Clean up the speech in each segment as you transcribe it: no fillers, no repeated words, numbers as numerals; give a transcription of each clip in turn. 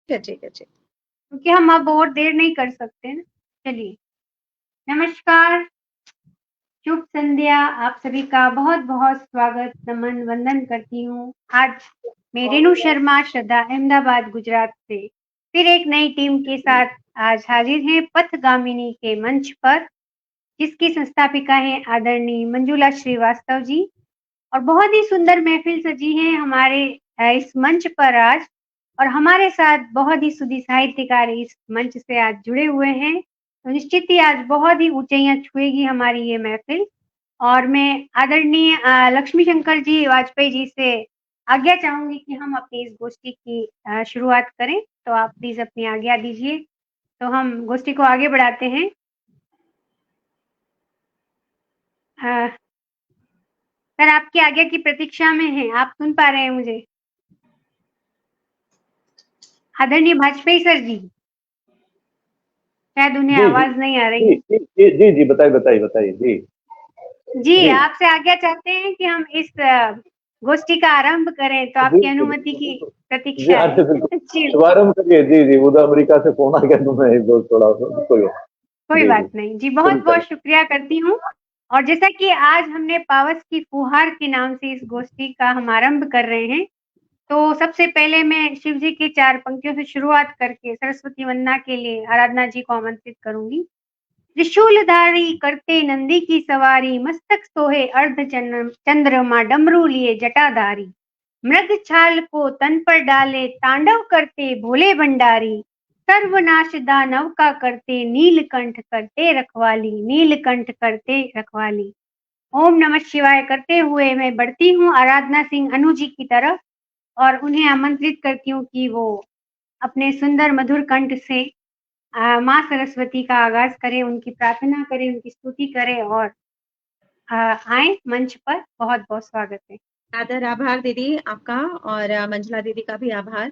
ठीक है, ठीक। क्योंकि हम अब और देर नहीं कर सकते ना। चलिए, नमस्कार, शुभ संध्या, आप सभी का बहुत बहुत स्वागत, नमन, वंदन करती हूँ। आज मैं रेणु शर्मा, श्रद्धा, अहमदाबाद, गुजरात से फिर एक नई टीम के साथ आज हाजिर हैं पथगामिनी के मंच पर, जिसकी संस्थापिका है आदरणीय मंजुला श्रीवास्तव जी। और बहुत ही सुंदर महफिल सजी है हमारे इस मंच पर आज। और हमारे साथ बहुत ही सुधी साहित्यकार इस मंच से आज जुड़े हुए हैं, तो निश्चित ही आज बहुत ही ऊंचाइयां छुएगी हमारी ये महफिल। और मैं आदरणीय लक्ष्मी शंकर जी वाजपेयी जी से आज्ञा चाहूंगी कि हम अपनी इस गोष्ठी की शुरुआत करें, तो आप प्लीज अपनी आज्ञा दीजिए, तो हम गोष्ठी को आगे बढ़ाते हैं। सर, आपकी आज्ञा की प्रतीक्षा में हैं, आप सुन पा रहे हैं मुझे? आदरणीय वाजपेयी सर जी, शायद उन्हें जी आवाज नहीं आ रही जी है। जी जी जी जी बताइए बताइए बताइए जी जी, जी आपसे आज्ञा चाहते हैं कि हम इस गोष्ठी का आरंभ करें, तो आपकी बिल्कुल अनुमति बिल्कुल की बिल्कुल जी प्रतीक्षा है। अरे बिल्कुल जी, शुभारंभ करिए जी जी उधर अमेरिका से फोन आ गया तो मैं इस थोड़ा सा कोई कोई जी जी बात नहीं जी, बहुत सुनता बहुत हूँ शुक्रिया करती हूँ। और जैसा कि आज हमने पावस की फुहार के नाम से इस गोष्ठी का हम आरंभ कर रहे हैं, तो सबसे पहले मैं शिव जी की 4 पंक्तियों से शुरुआत करके सरस्वती वंदना के लिए आराधना जी को आमंत्रित करूंगी। त्रिशूलधारी करते नंदी की सवारी, मस्तक सोहे अर्ध चंद्रमा, डमरू लिए जटाधारी, मृग छाल को तन पर डाले, तांडव करते भोले भंडारी, सर्वनाश दानव का करते, नीलकंठ करते रखवाली, नीलकंठ करते रखवाली। ओम नमः शिवाय करते हुए मैं बढ़ती हूँ आराधना सिंह अनु जी की तरफ, और उन्हें आमंत्रित करती हूँ कि वो अपने सुंदर मधुर कंठ से माँ सरस्वती का आगाज करें, उनकी प्रार्थना करें, उनकी स्तुति करें और आए मंच पर। बहुत बहुत स्वागत है। आदर आभार दीदी आपका, और मंजुला दीदी का भी आभार।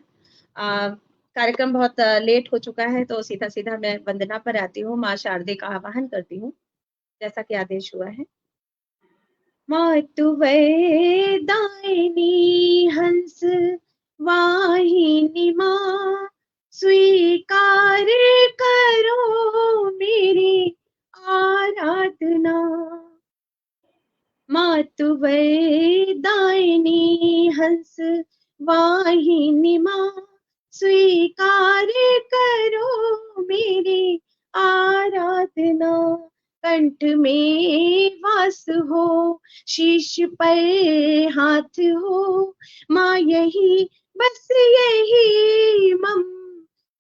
कार्यक्रम बहुत लेट हो चुका है, तो सीधा सीधा मैं वंदना पर आती हूँ। माँ शारदे का आवाहन करती हूँ, जैसा कि आदेश हुआ है। मातुवै दायिनी हंस वाहिनी माँ, स्वीकार करो मेरी आराधना। मातुवै दायिनी हंस वाहिनी माँ, स्वीकार करो मेरी आराधना। कंठ में वास हो, शीश पर हाथ हो, माँ यही बस यही मम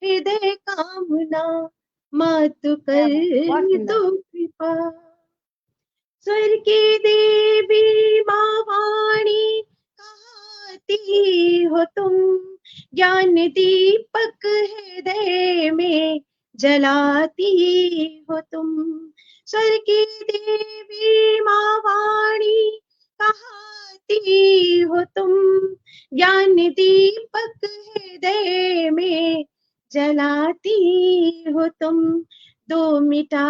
हृदय कामना। माँ तू कर दो कृपा। स्वर की देवी माँ वाणी कहती हो तुम, ज्ञान दीपक हृदय में जलाती हो तुम। स्वर की देवी माँ वाणी कहती हो तुम, ज्ञान दीपक हृदय में जलाती हो तुम। दो मिटा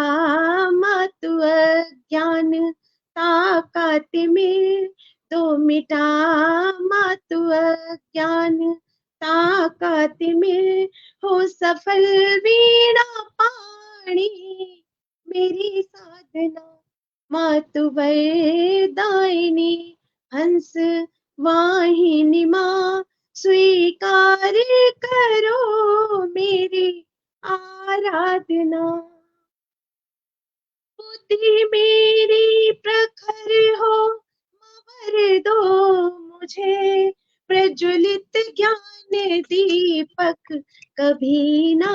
मत अज्ञान ताकत में, दो मिटा मत अज्ञान ताकत में। हो सफल वीणा पाणी मेरी साधना। मातुवै दायिनी हंस वाहिनी माँ, स्वीकार करो मेरी आराधना। बुद्धि मेरी प्रखर हो, वर दो मुझे, प्रज्वलित ज्ञान दीपक कभी ना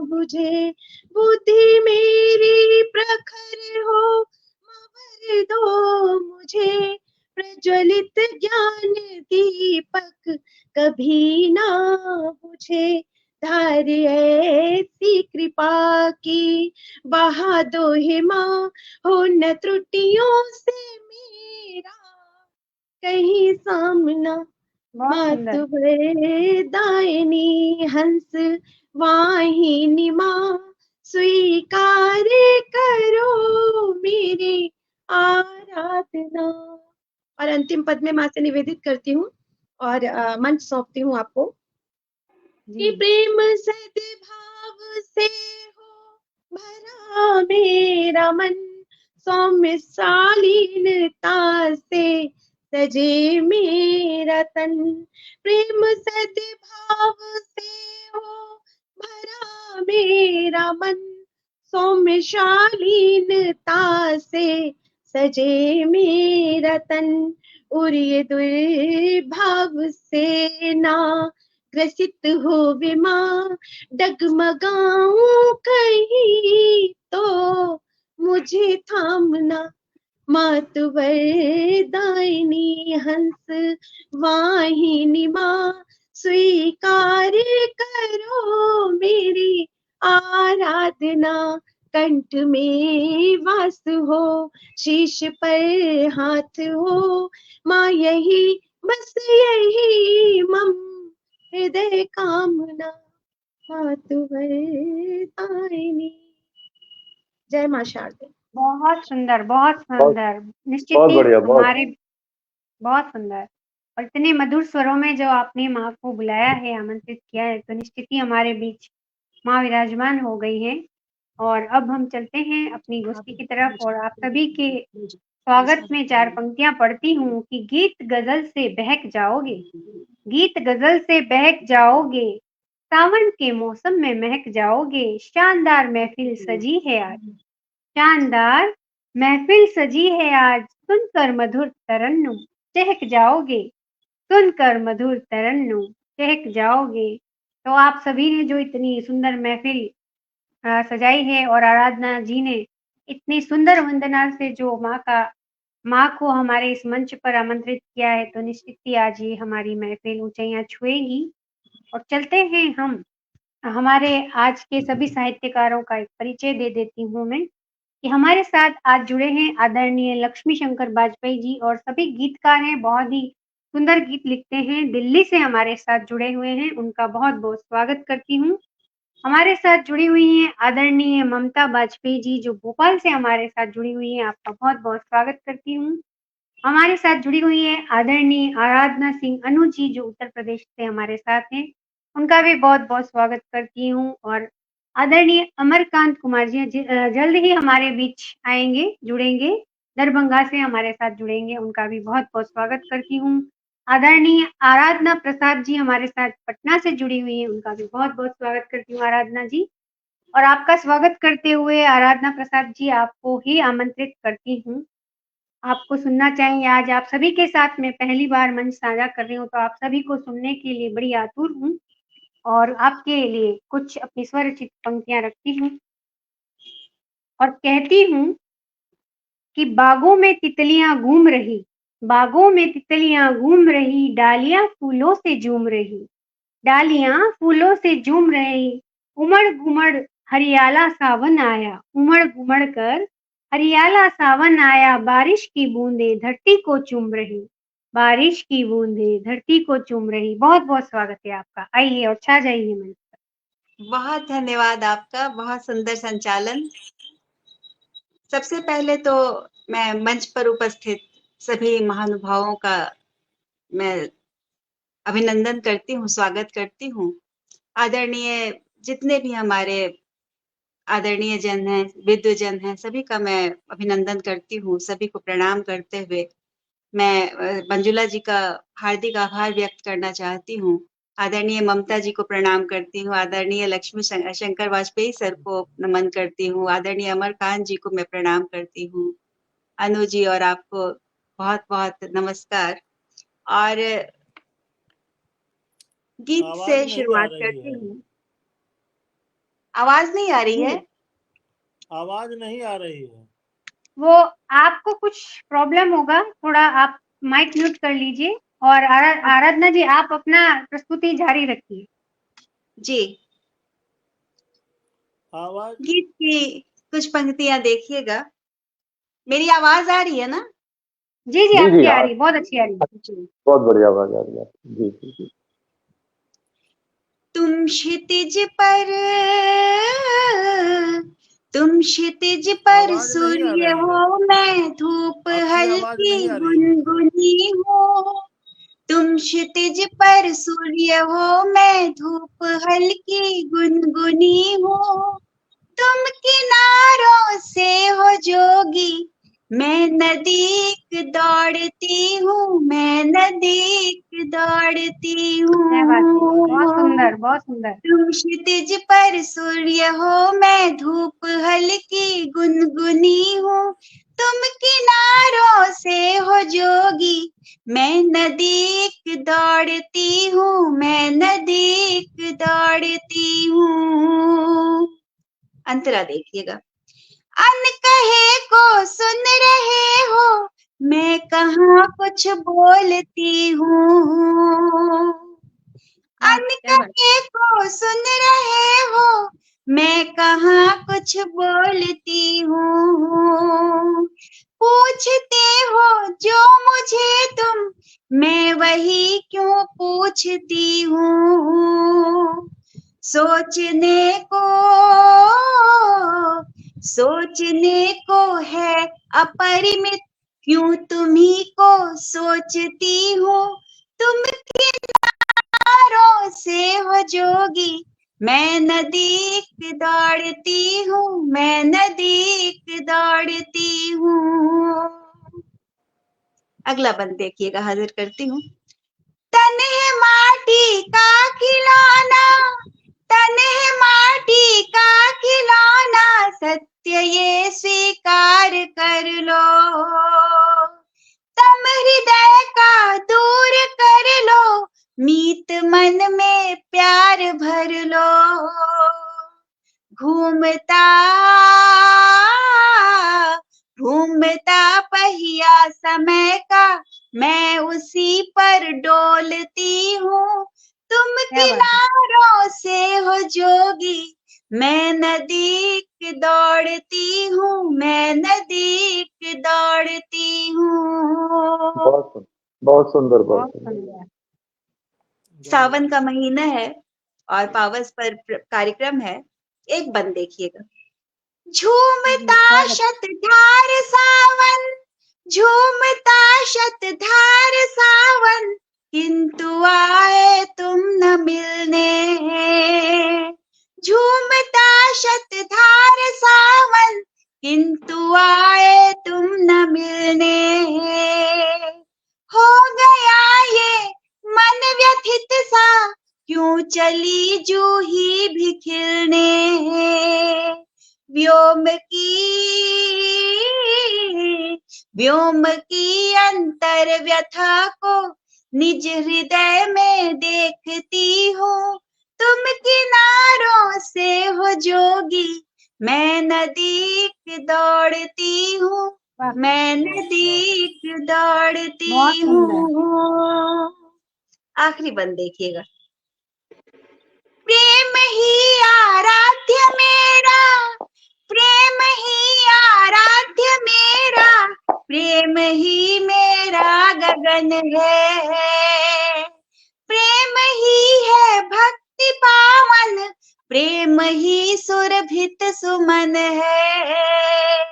बुझे। बुद्धि मेरी प्रखर हो, वर दो मुझे, प्रज्वलित ज्ञान दीपक कभी ना बुझे। धार ऐसी कृपा की बहा दो हे माँ, हो न त्रुटियों से मेरा कहीं सामना। मातुवै दायिनी हंस वाहिनी माँ, स्वीकार करो मेरी आराधना। और अंतिम पद में माँ से निवेदित करती हूँ और मंच सौंपती हूँ आपको। कि प्रेम सद्भाव से हो भरा मेरा मन, सौम्य शालीनता से सजे मेरा तन। प्रेम सद्भाव से हो भरा मेरा मन, सौम्य शालीनता से सजे मेरा तन। और ये दुर्भाव से ना ग्रसित हो विमा, डगमगाऊं कहीं तो मुझे थामना। मातु वरदायिनी हंस वाहिनी माँ, स्वीकार करो मेरी आराधना। कंठ में वास हो, शीश पर हाथ हो, माँ यही बस यही मम हृदय कामना। मातु वरदायिनी। जय माँ शारदे। बहुत सुंदर, बहुत सुंदर। निश्चित बहुत ही बढ़िया, हमारे बहुत सुंदर। और इतने मधुर स्वरों में जो आपने माँ को बुलाया है, आमंत्रित किया है, तो निश्चित ही हमारे बीच माँ विराजमान हो गई है। और अब हम चलते हैं अपनी गोष्ठी की तरफ और आप सभी के स्वागत में 4 पंक्तियां पढ़ती हूँ कि गीत गजल से बहक जाओगे, गीत गजल से बहक जाओगे, सावन के मौसम में महक जाओगे। शानदार महफिल सजी है आज, शानदार महफिल सजी है आज, सुनकर मधुर तरन्नुम चहक जाओगे, सुनकर मधुर तरन्नुम चहक जाओगे। तो आप सभी ने जो इतनी सुंदर महफिल सजाई है और आराधना जी ने इतनी सुंदर वंदना से जो माँ को हमारे इस मंच पर आमंत्रित किया है, तो निश्चित ही आज ये हमारी महफिल ऊंचाइयां छुएगी। और चलते हैं हम हमारे आज के सभी साहित्यकारों का एक परिचय दे देती हूँ मैं कि हमारे साथ आज जुड़े हैं आदरणीय लक्ष्मी शंकर वाजपेयी जी और सभी गीतकार हैं, बहुत ही सुंदर गीत लिखते हैं, दिल्ली से हमारे साथ जुड़े हुए हैं, उनका बहुत बहुत स्वागत करती हूँ। हमारे साथ जुड़ी हुई हैं आदरणीय ममता वाजपेयी जी जो भोपाल से हमारे साथ जुड़ी हुई हैं, आपका बहुत बहुत स्वागत करती हूँ। हमारे साथ जुड़ी हुई है आदरणीय आराधना सिंह अनु जी जो उत्तर प्रदेश से हमारे साथ हैं, उनका भी बहुत बहुत स्वागत करती हूँ। और आदरणीय अमरकांत कुमार जी जल्द ही हमारे बीच आएंगे, जुड़ेंगे, दरभंगा से हमारे साथ जुड़ेंगे, उनका भी बहुत बहुत स्वागत करती हूँ। आदरणीय आराधना प्रसाद जी हमारे साथ पटना से जुड़ी हुई है, उनका भी बहुत बहुत स्वागत करती हूँ आराधना जी। और आपका स्वागत करते हुए आराधना प्रसाद जी आपको ही आमंत्रित करती हूँ, आपको सुनना चाहेंगे। आज आप सभी के साथ मैं पहली बार मंच साझा कर रही हूँ, तो आप सभी को सुनने के लिए बड़ी आतुर हूँ और आपके लिए कुछ अपनी स्वरचित पंक्तियां रखती हूँ और कहती हूँ कि बागों में तितलियां घूम रही, बागों में तितलियां घूम रही, डालियां फूलों से झूम रही, डालियां फूलों से झूम रही, उमड़ घुमड़ हरियाला सावन आया, उमड़ घुमड़ कर हरियाला सावन आया, बारिश की बूंदे धरती को चूम रही, बारिश की बूंदे धरती को चूम रही। बहुत बहुत स्वागत है आपका, आइए और छा जाइए मंच पर। बहुत धन्यवाद आपका, बहुत सुंदर संचालन। सबसे पहले तो मैं मंच पर उपस्थित सभी महानुभावों का मैं अभिनंदन करती हूँ, स्वागत करती हूँ। आदरणीय जितने भी हमारे आदरणीय जन हैं, विद्वजन हैं, सभी का मैं अभिनंदन करती हूँ। सभी को प्रणाम करते हुए मैं मंजुला जी का हार्दिक आभार व्यक्त करना चाहती हूँ। आदरणीय ममता जी को प्रणाम करती हूँ, आदरणीय लक्ष्मी शंकर वाजपेयी सर को नमन करती हूँ, आदरणीय अमरकांत जी को मैं प्रणाम करती हूँ, अनु जी और आपको बहुत बहुत नमस्कार। और गीत से शुरुआत करती हूँ। आवाज नहीं आ रही है? आवाज नहीं आ रही है। वो आपको कुछ प्रॉब्लम होगा, थोड़ा आप माइक म्यूट कर लीजिए और आराधना जी आप अपना प्रस्तुति जारी रखिए। जी, आवाज गीत की कुछ पंक्तियां देखिएगा। मेरी आवाज आ रही है ना? जी जी आपकी आ रही, बहुत अच्छी आ रही है। बहुत बढ़िया आवाज आ रही है। जी जी जी। तुम क्षितिज पर सूर्य हो, मैं धूप हल्की गुनगुनी हो, तुम क्षितिज पर सूर्य हो, मैं धूप हल्की गुनगुनी हूँ। तुम किनारों से हो जोगी, मैं नदी दौड़ती हूँ, मैं नदी दौड़ती क्या बात है, बहुत हूँ। सुंदर, बहुत सुंदर। तुम क्षितिज पर सूर्य हो, मैं धूप हल्की गुनगुनी हूँ। तुम किनारों से हो जोगी, मैं नदी दौड़ती हूँ, मैं नदी दौड़ती हूँ। अंतरा देखिएगा। अनकहे को सुन रहे हो, मैं कहाँ कुछ बोलती हूँ। अनकहे को सुन रहे हो, मैं कहाँ कुछ बोलती हूँ। पूछते हो जो मुझे तुम, मैं वही क्यों पूछती हूँ। सोचने को है अपरिमित, क्यों तुम्ही को सोचती हूँ। तुम किनारों से हो जोगी, मैं नदी दौड़ती हूँ, मैं नदी दौड़ती हूँ। अगला बंद देखिएगा, हाजिर करती हूँ। तन है माटी का खिलौना, तन है माटी का खिलौना, सत्य ये स्वीकार कर लो। तम हृदय का दूर कर लो, मीत मन में प्यार भर लो। घूमता पहिया समय का, मैं उसी पर डोलती हूँ। तुम किनारों से हो जोगी, मैं नदी दौड़ती हूँ, मैं नदी दौड़ती हूँ। बहुत सुंदर, बहुत सुंदर। सावन का महीना है और पावस पर कार्यक्रम है। एक बंद देखिएगा। झूमता शतधार सावन, झूमता शतधार सावन, किंतु आए तुम न मिलने। झूमता शतधार सावन, किंतु आए तुम न मिलने। हो गया ये मन व्यथित सा, क्यों चली जूही भी खिलने। व्योम की अंतर व्यथा को निज हृदय में देखती हूँ। तुम किनारों से हो जोगी, मैं नदी दौड़ती हूँ, मैं नदी दौड़ती हूँ। आखिरी बंद देखिएगा। प्रेम ही आराध्य मेरा, प्रेम ही आराध्य मेरा, प्रेम ही मेरा गगन है। प्रेम ही है भक्ति पावन, प्रेम ही सुरभित सुमन है।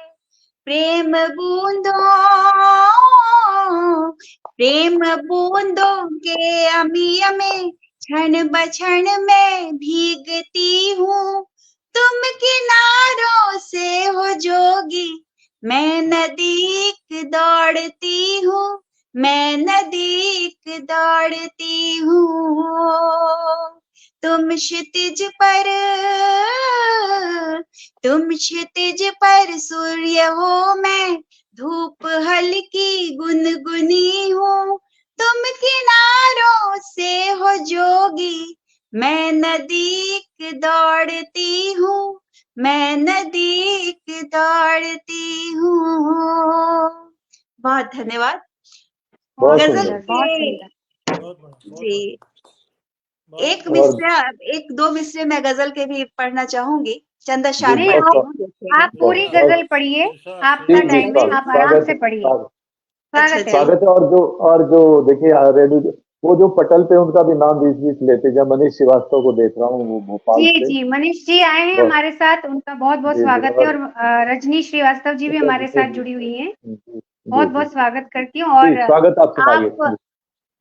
प्रेम बूंदों के अमिय में, क्षण बक्षण में भीगती हूँ। तुम किनारों से हो जोगी, मैं नदी दौड़ती हूँ, मैं नदी दौड़ती हूँ। तुम क्षितिज पर सूर्य हो, मैं धूप हल्की गुनगुनी हूँ। तुम किनारों से हो जोगी, मैं नदी दौड़ती हूँ, मैं नदी दौड़ती हूँ। बहुत धन्यवाद। गजल जी, एक दो मिसरे मैं गजल के भी पढ़ना चाहूंगी। चंदा शार्मा, आप पूरी गजल पढ़िए, आपका टाइम है, आप आराम से पढ़िए। स्वागत है। और जो देखिए वो जो पटल पे उनका भी नाम बीच लेते हैं, मनीष श्रीवास्तव को देख रहा हूँ, वो भोपाल से। जी, मनीष जी आए हैं हमारे साथ, उनका बहुत बहुत स्वागत है। और रजनी श्रीवास्तव जी भी हमारे साथ जुड़ी हुई हैं, बहुत बहुत स्वागत करती हूँ। और स्वागत, आप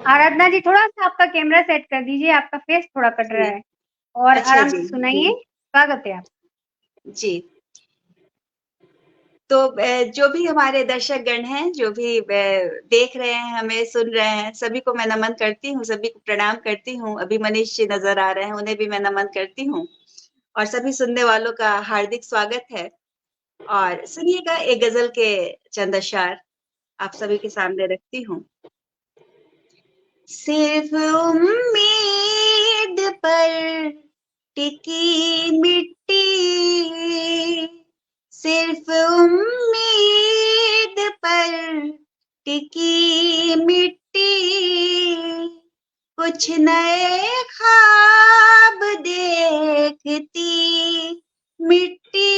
आराधना जी, थोड़ा सा आपका कैमरा सेट कर दीजिए, आपका फेस थोड़ा कट रहा है और अच्छा आराम जी, से सुनाइए। स्वागत है आप। जी। तो जो भी हमारे दर्शक गण हैं, जो भी देख रहे हैं, हमें सुन रहे हैं, सभी को मैं नमन करती हूँ, सभी को प्रणाम करती हूँ। अभी मनीष जी नज़र आ रहे हैं, उन्हें भी मैं नमन करती हूँ और सभी सुनने वालों का हार्दिक स्वागत है। और सुनिएगा एक गज़ल के चंद अशआर आप सभी के सामने रखती हूँ। सिर्फ उम्मीद पर टिकी मिट्टी, सिर्फ उम्मीद पर टिकी मिट्टी, कुछ नए ख्वाब देखती मिट्टी,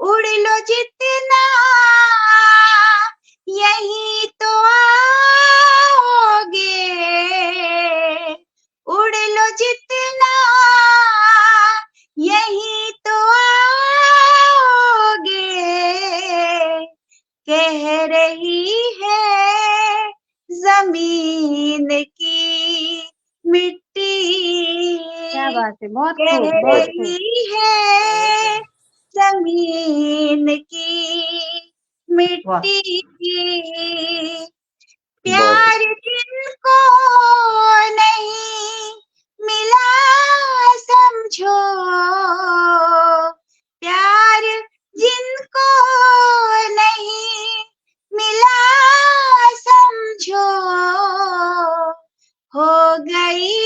उड़ लो जितना यही तो आओगे, उड़ लो जितना यही तो आओगे, कह रही है जमीन की मिट्टी, क्या बात है, बहुत कह खूब, बहुत खूब। रही है जमीन की मिट्टी, प्यार जिनको नहीं मिला समझो, प्यार जिनको नहीं मिला समझो, हो गई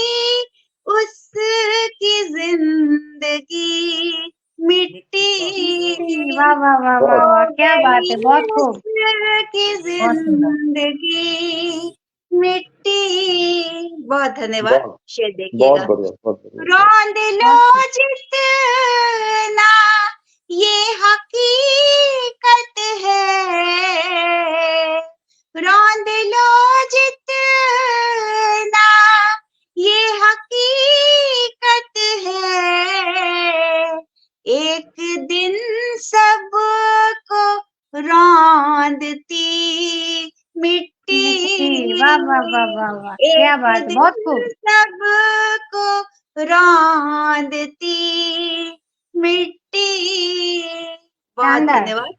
उसकी जिंदगी मिट्टी, वाह वाह वाह वाह वाह, क्या बात है, बहुत खूब। उसकी जिंदगी मिट्टी। बहुत धन्यवाद, शेर देखिएगा। बहुत बढ़िया। रौंद लो जितना ये हकीकत है, रौंद लो जितना ये हकीकत है, एक दिन सबको रौंदती मिट्टी, वाह वाह वाह वाह वाह, क्या एक बात है, दिन बहुत खूब। सबको रौंदती मिट्टी। बहुत शानदार। धन्यवाद।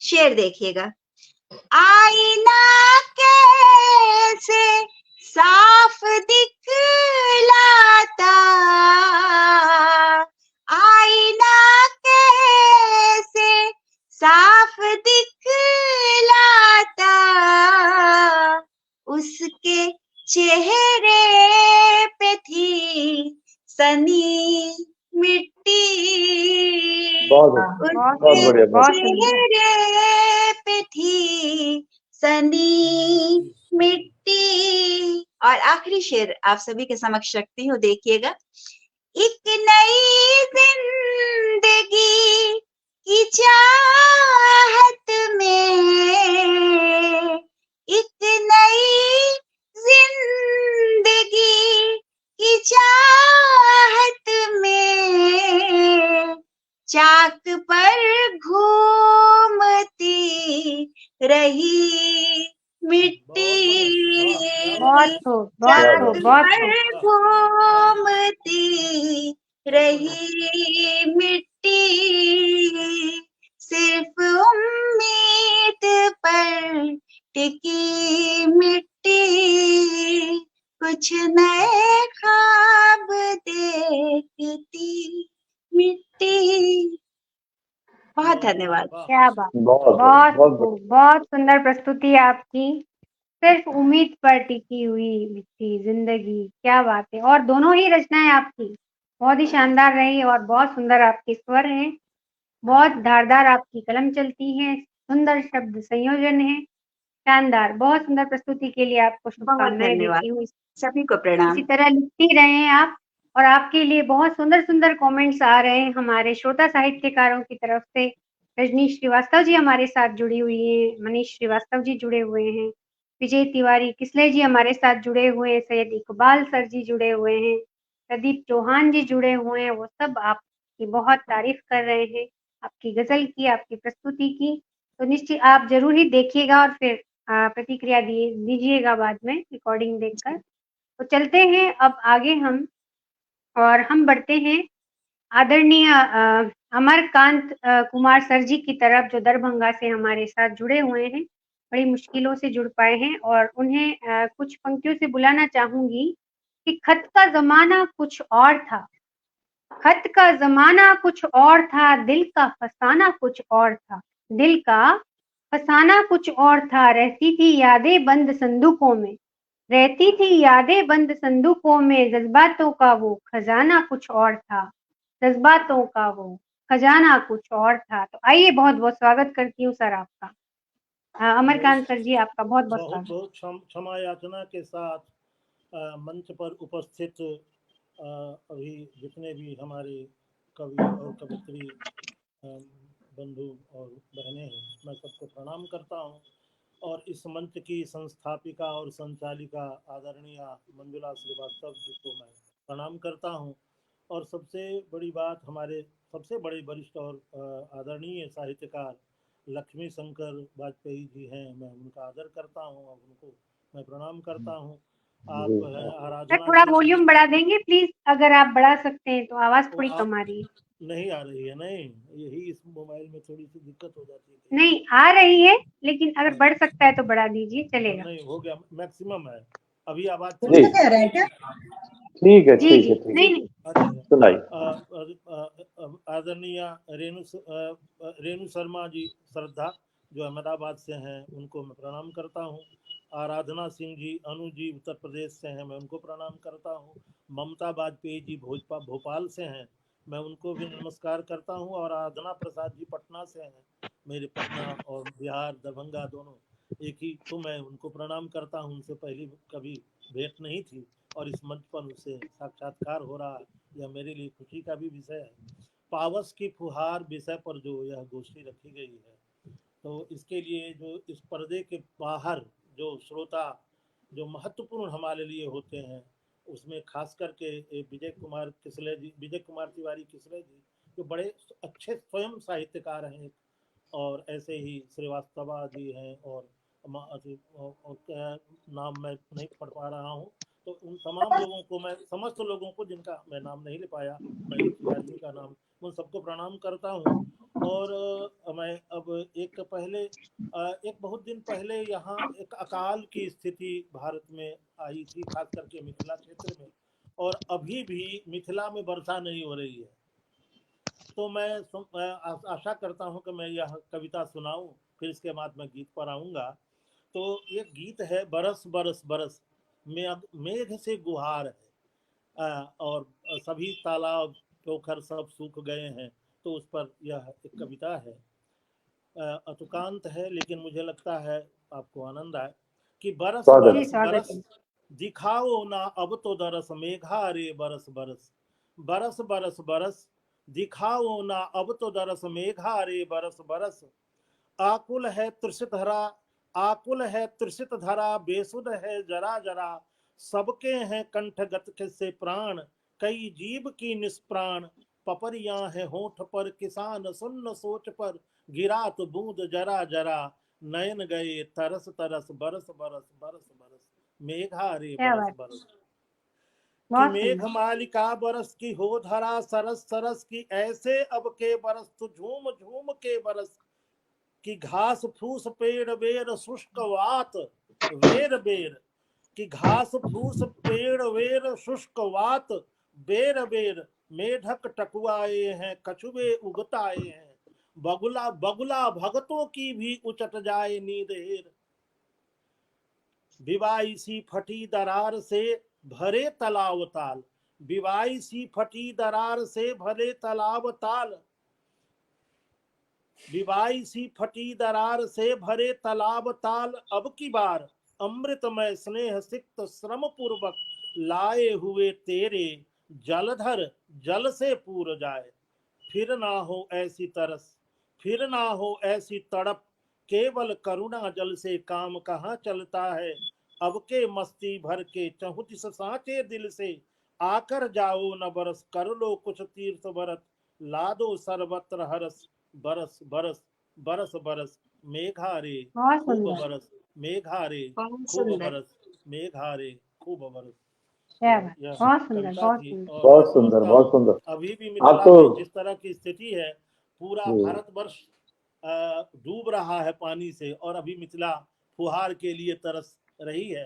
शेर देखिएगा। आईना कैसे साफ दिखलाता, आईना कैसे साफ दिखलाता, उसके चेहरे पे थी सनी मिट्टी, बहुत उसके बढ़िया, बहुत सुंदर। चेहरे पे थी सनी मिट्टी। और आखिरी शेर आप सभी के समक्ष रखती हूँ, देखिएगा। एक नई जिंदगी की चाहत में, एक नई जिंदगी की चाहत में, चाक पर घूमती रही मिट्टी, बहुत खूब, बहुत चाक खूब, बहुत पर खूब। घूमती रही मिट्टी, सिर्फ उम्मीद पर टिकी मिट्टी, कुछ नए ख्वाब देखती मिट्टी। बहुत धन्यवाद। क्या बात, बहुत बहुत बहुत खूब, बहुत सुंदर प्रस्तुति आपकी। सिर्फ उम्मीद पर टिकी हुई मिट्टी जिंदगी, क्या बात है। और दोनों ही रचनाएं आपकी बहुत ही शानदार रही और बहुत सुंदर आपके स्वर हैं, बहुत धारदार आपकी कलम चलती है, सुंदर शब्द संयोजन है, शानदार। बहुत सुंदर प्रस्तुति के लिए आपको बहुत शुभकामनाएं धन्यवाद, देती हूँ। सभी को प्रणाम। इसी तरह लिखती रहें आप, और आपके लिए बहुत सुंदर सुंदर कमेंट्स आ रहे हैं हमारे श्रोता साहित्यकारों की तरफ से। रजनी श्रीवास्तव जी हमारे साथ जुड़ी हुई हैं, मनीष श्रीवास्तव जी जुड़े हुए हैं, विजय तिवारी किसले जी हमारे साथ जुड़े हुए हैं, सैयद इकबाल सर जी जुड़े हुए हैं, प्रदीप चौहान जी जुड़े हुए हैं। वो सब आपकी बहुत तारीफ कर रहे हैं, आपकी गजल की, आपकी प्रस्तुति की। तो निश्चित आप जरूर ही देखिएगा और फिर प्रतिक्रिया दीजिएगा बाद में रिकॉर्डिंग देखकर। तो चलते हैं अब आगे हम, और हम बढ़ते हैं आदरणीय अमरकांत कुमार सर जी की तरफ, जो दरभंगा से हमारे साथ जुड़े हुए हैं, बड़ी मुश्किलों से जुड़ पाए हैं। और उन्हें कुछ पंक्तियों से बुलाना चाहूंगी कि खत का जमाना कुछ और था, खत का जमाना कुछ और था, दिल का फसाना कुछ और था, दिल का फसाना कुछ और था, रहती थी यादें बंद संदूकों में, रहती थी यादें बंद संदूकों में, जज्बातों का वो खजाना कुछ और था, जज्बातों का वो खजाना कुछ और था। तो आइए, बहुत बहुत स्वागत करती हूँ सर आपका। अमरकांत सर जी, आपका बहुत बहुत बहुत स्वागत। बहुत क्षमा याचना के साथ मंच पर उपस्थित अभी जितने भी हमारे कवि और कवित्री बंधु और बहनें हैं, मैं सबको प्रणाम करता हूं। और इस मंच की संस्थापिका और संचालिका आदरणीय मंजुला श्रीवास्तव जी को मैं प्रणाम करता हूं। और सबसे बड़ी बात, हमारे सबसे बड़े वरिष्ठ और आदरणीय साहित्यकार लक्ष्मी शंकर वाजपेयी जी हैं, मैं उनका आदर करता हूं और उनको मैं प्रणाम करता हूं। आप हैं सर आराधना थोड़ा सिंह वॉल्यूम बढ़ा देंगे प्लीज, अगर आप बढ़ा सकते हैं तो, आवाज थोड़ी कम आ रही है। नहीं आ रही है? नहीं, यही इस मोबाइल में थोड़ी सी दिक्कत हो जाती है। नहीं आ रही है, लेकिन अगर बढ़ सकता है तो बढ़ा दीजिए, चलेगा। नहीं, हो गया, मैक्सिमम है। अभी आवाज जी ठीक है, जी ठीक जी, है, ठीक नहीं है, नहीं, सुनाइए। आदरणीय रेणु शर्मा जी श्रद्धा, जो अहमदाबाद से हैं, उनको मैं प्रणाम करता हूँ। आराधना सिंह जी, अनु जी उत्तर प्रदेश से हैं, मैं उनको प्रणाम करता हूँ। ममता वाजपेयी जी भोपाल से हैं, मैं उनको भी नमस्कार करता हूँ। और आराधना प्रसाद जी पटना से हैं, मेरे पटना और बिहार दरभंगा दोनों एक ही, तो मैं उनको प्रणाम करता हूँ। उनसे पहले कभी भेंट नहीं थी और इस मंच पर उनसे साक्षात्कार हो रहा है, यह मेरे लिए खुशी का भी विषय है। पावस की फुहार विषय पर जो यह गोष्ठी रखी गई है, तो इसके लिए जो इस पर्दे के बाहर जो श्रोता जो महत्वपूर्ण हमारे लिए होते हैं, उसमें खास करके विजय कुमार तिवारी किसले जी, जो बड़े अच्छे स्वयं साहित्यकार हैं, और ऐसे ही श्रीवास्तवा जी हैं, और नाम मैं नहीं पढ़ पा रहा हूँ। तो उन तमाम लोगों को मैं, समस्त लोगों को जिनका मैं नाम नहीं ले पाया, मैं एक ही आदमी का नाम, उन सबको प्रणाम करता हूँ। और मैं अब एक बहुत दिन पहले यहाँ एक अकाल की स्थिति भारत में आई थी, खास करके मिथिला क्षेत्र में, और अभी भी मिथिला में वर्षा नहीं हो रही है। तो मैं आशा करता हूँ कि मैं यह कविता सुनाऊं, फिर इसके बाद मैं गीत पर आऊँगा। तो ये गीत है, बरस बरस बरस मेघ से गुहार है, और सभी तालाब पोखर सब सूख गए हैं, तो उस पर यह एक कविता है। अतुकांत है, लेकिन मुझे लगता है आपको आनंद आए। कि बरस स्वागत। बरस बरस दिखाओ ना अब तो दरस, मेघा रे बरस बरस, बरस बरस बरस दिखाओ ना अब तो दरस, मेघा रे बरस बरस। आकुल है तृषित धरा, आकुल है तृषित धरा, बेसुध है जरा जरा, सबके हैं कंठगत से प्राण, कई जीव की निष्प्राण, पपरियां है होठ पर, किसान सुन्न सोच पर, गिरा तो बूंद जरा जरा, नयन गए तरस तरस, बरस बरस बरस बरस, मेघा रे बरस बरस। कि मेघ मालिका बरस की हो धरा, सरस सरस की ऐसे अब के बरस, तो झूम झूम के बरस। कि घास फूस पेड़ वेर शुष्क वात वेर बेर, कि घास फूस पेड़ वेर शुष्क वात बेर बेर, मेढक टकुआए हैं, कछुए उगताए हैं, बगुला बगुला भगतों की भी उचट जाए नींद हेर। विवाई सी फटी दरार से भरे तालाब ताल, विवाई सी फटी दरार से भरे तालाब ताल, विवाई सी फटी दरार से भरे तालाब ताल, अब की बार अमृतमय स्नेह सिक्त श्रम पूर्वक लाए हुए तेरे, जलधर जल से पूर जाए। फिर ना हो ऐसी तरस, फिर ना हो ऐसी तड़प, केवल करुणा जल से काम कहाँ चलता है। अब के मस्ती भर के चहुतिस साचे दिल से, आकर जाओ न बरस, कर लो कुछ तीर्थ व्रत, ला दो सर्वत्र हरस, बरस बरस बरस बरस, मेघारे बहुत खूब सुंदर, बरस, मेघारे बहुत खूब सुंदर। बरस, मेघारे खूब बरस। क्या तो बात, यह बहुत सुंदर, कविता बहुत थी सुंदर। और मैं बहुत सुंदर, समझता बहुत हूँ सुंदर। अभी भी आप मिथिला तो में जिस तरह की स्थिति है, पूरा जी, भारतवर्ष डूब रहा है पानी से और अभी मिथिला फुहार के लिए तरस रही है।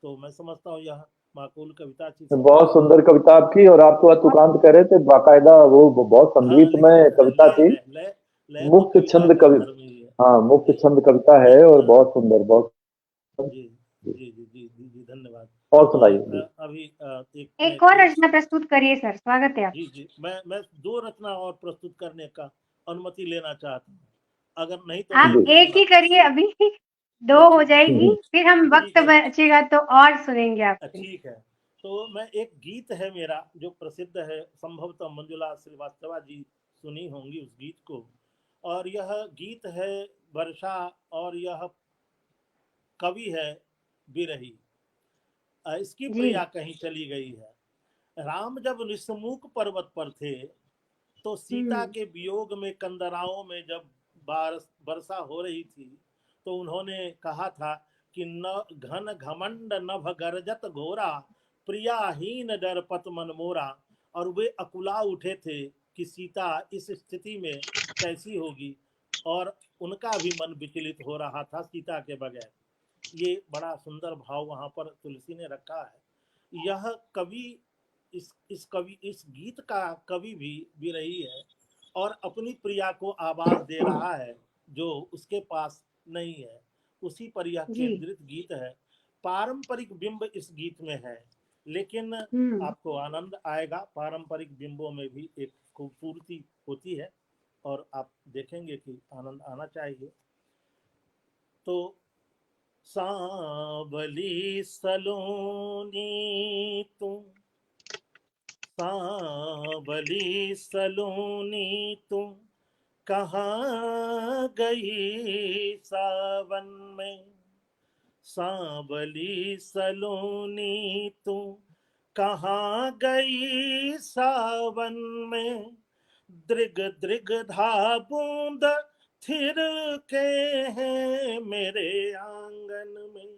तो मैं समझता हूँ यह माकूल कविता थी सबके बहुत लिए। सुंदर कविता आपकी। और आप तो तुकांत कह रहे थे, बाकायदा वो बहुत हाँ, संगीतमय कविता लय थी। है, लय तो मुक्त कविता छंद के कवि, घर में ही है। हाँ, मुक्त जी छंद कविता है और हाँ, बहुत सुंदर, बहुत। जी जी जी जी जी जी धन्यवाद। और और सुनाइए जी। अभी एक मैं एक और दो, रचना प्रस्तुत करिए सर, स्वागत है आप। जी जी मैं दो रचना और प्रस्तुत करने का अनुमति लेना चाहता हूँ। अगर नहीं तो मैं आप जी, फिर एक ही करिए अभी, दो नहीं, हो जाएगी, हम्म, फिर हम ठीक वक्त है, बचेगा तो और सुनेंगे आपसे। ठीक है। तो मैं एक गीत है मेरा जो प्रसिद्ध है, संभवतः मंजुला श्रीवास्तवा जी सुनी होंगी उस गीत को। और यह गीत है वर्षा, और यह कवि है बिरही। इसकी जी। प्रिया कहीं चली गई है। राम जब निस्मुख पर्वत पर थे तो सीता के वियोग में, कंदराओं में जब वर्षा हो रही थी, तो उन्होंने कहा था कि न घन घमंड नभ गरजत घोरा, प्रियाहीन डरपत मन मोरा। और वे अकुला उठे थे कि सीता इस स्थिति में कैसी होगी, और उनका भी मन विचलित हो रहा था सीता के बगैर। ये बड़ा सुंदर भाव वहां पर तुलसी ने रखा है। यह कवि, इस गीत का कवि भी विरही है और अपनी प्रिया को आवाज दे रहा है जो उसके पास नहीं है। उसी पर यह जी। केंद्रित गीत है। पारंपरिक बिंब इस गीत में है, लेकिन आपको आनंद आएगा। पारंपरिक बिंबों में भी एक खूबसूरती होती है और आप देखेंगे कि आनंद आना चाहिए। तो सांवली सलोनी तुम, सांवली सलोनी तुम कहाँ गई सावन में, सांवली सलोनी तुम कहाँ गई सावन में, दृग दृग धा बूंद थिर के हैं मेरे आंगन में,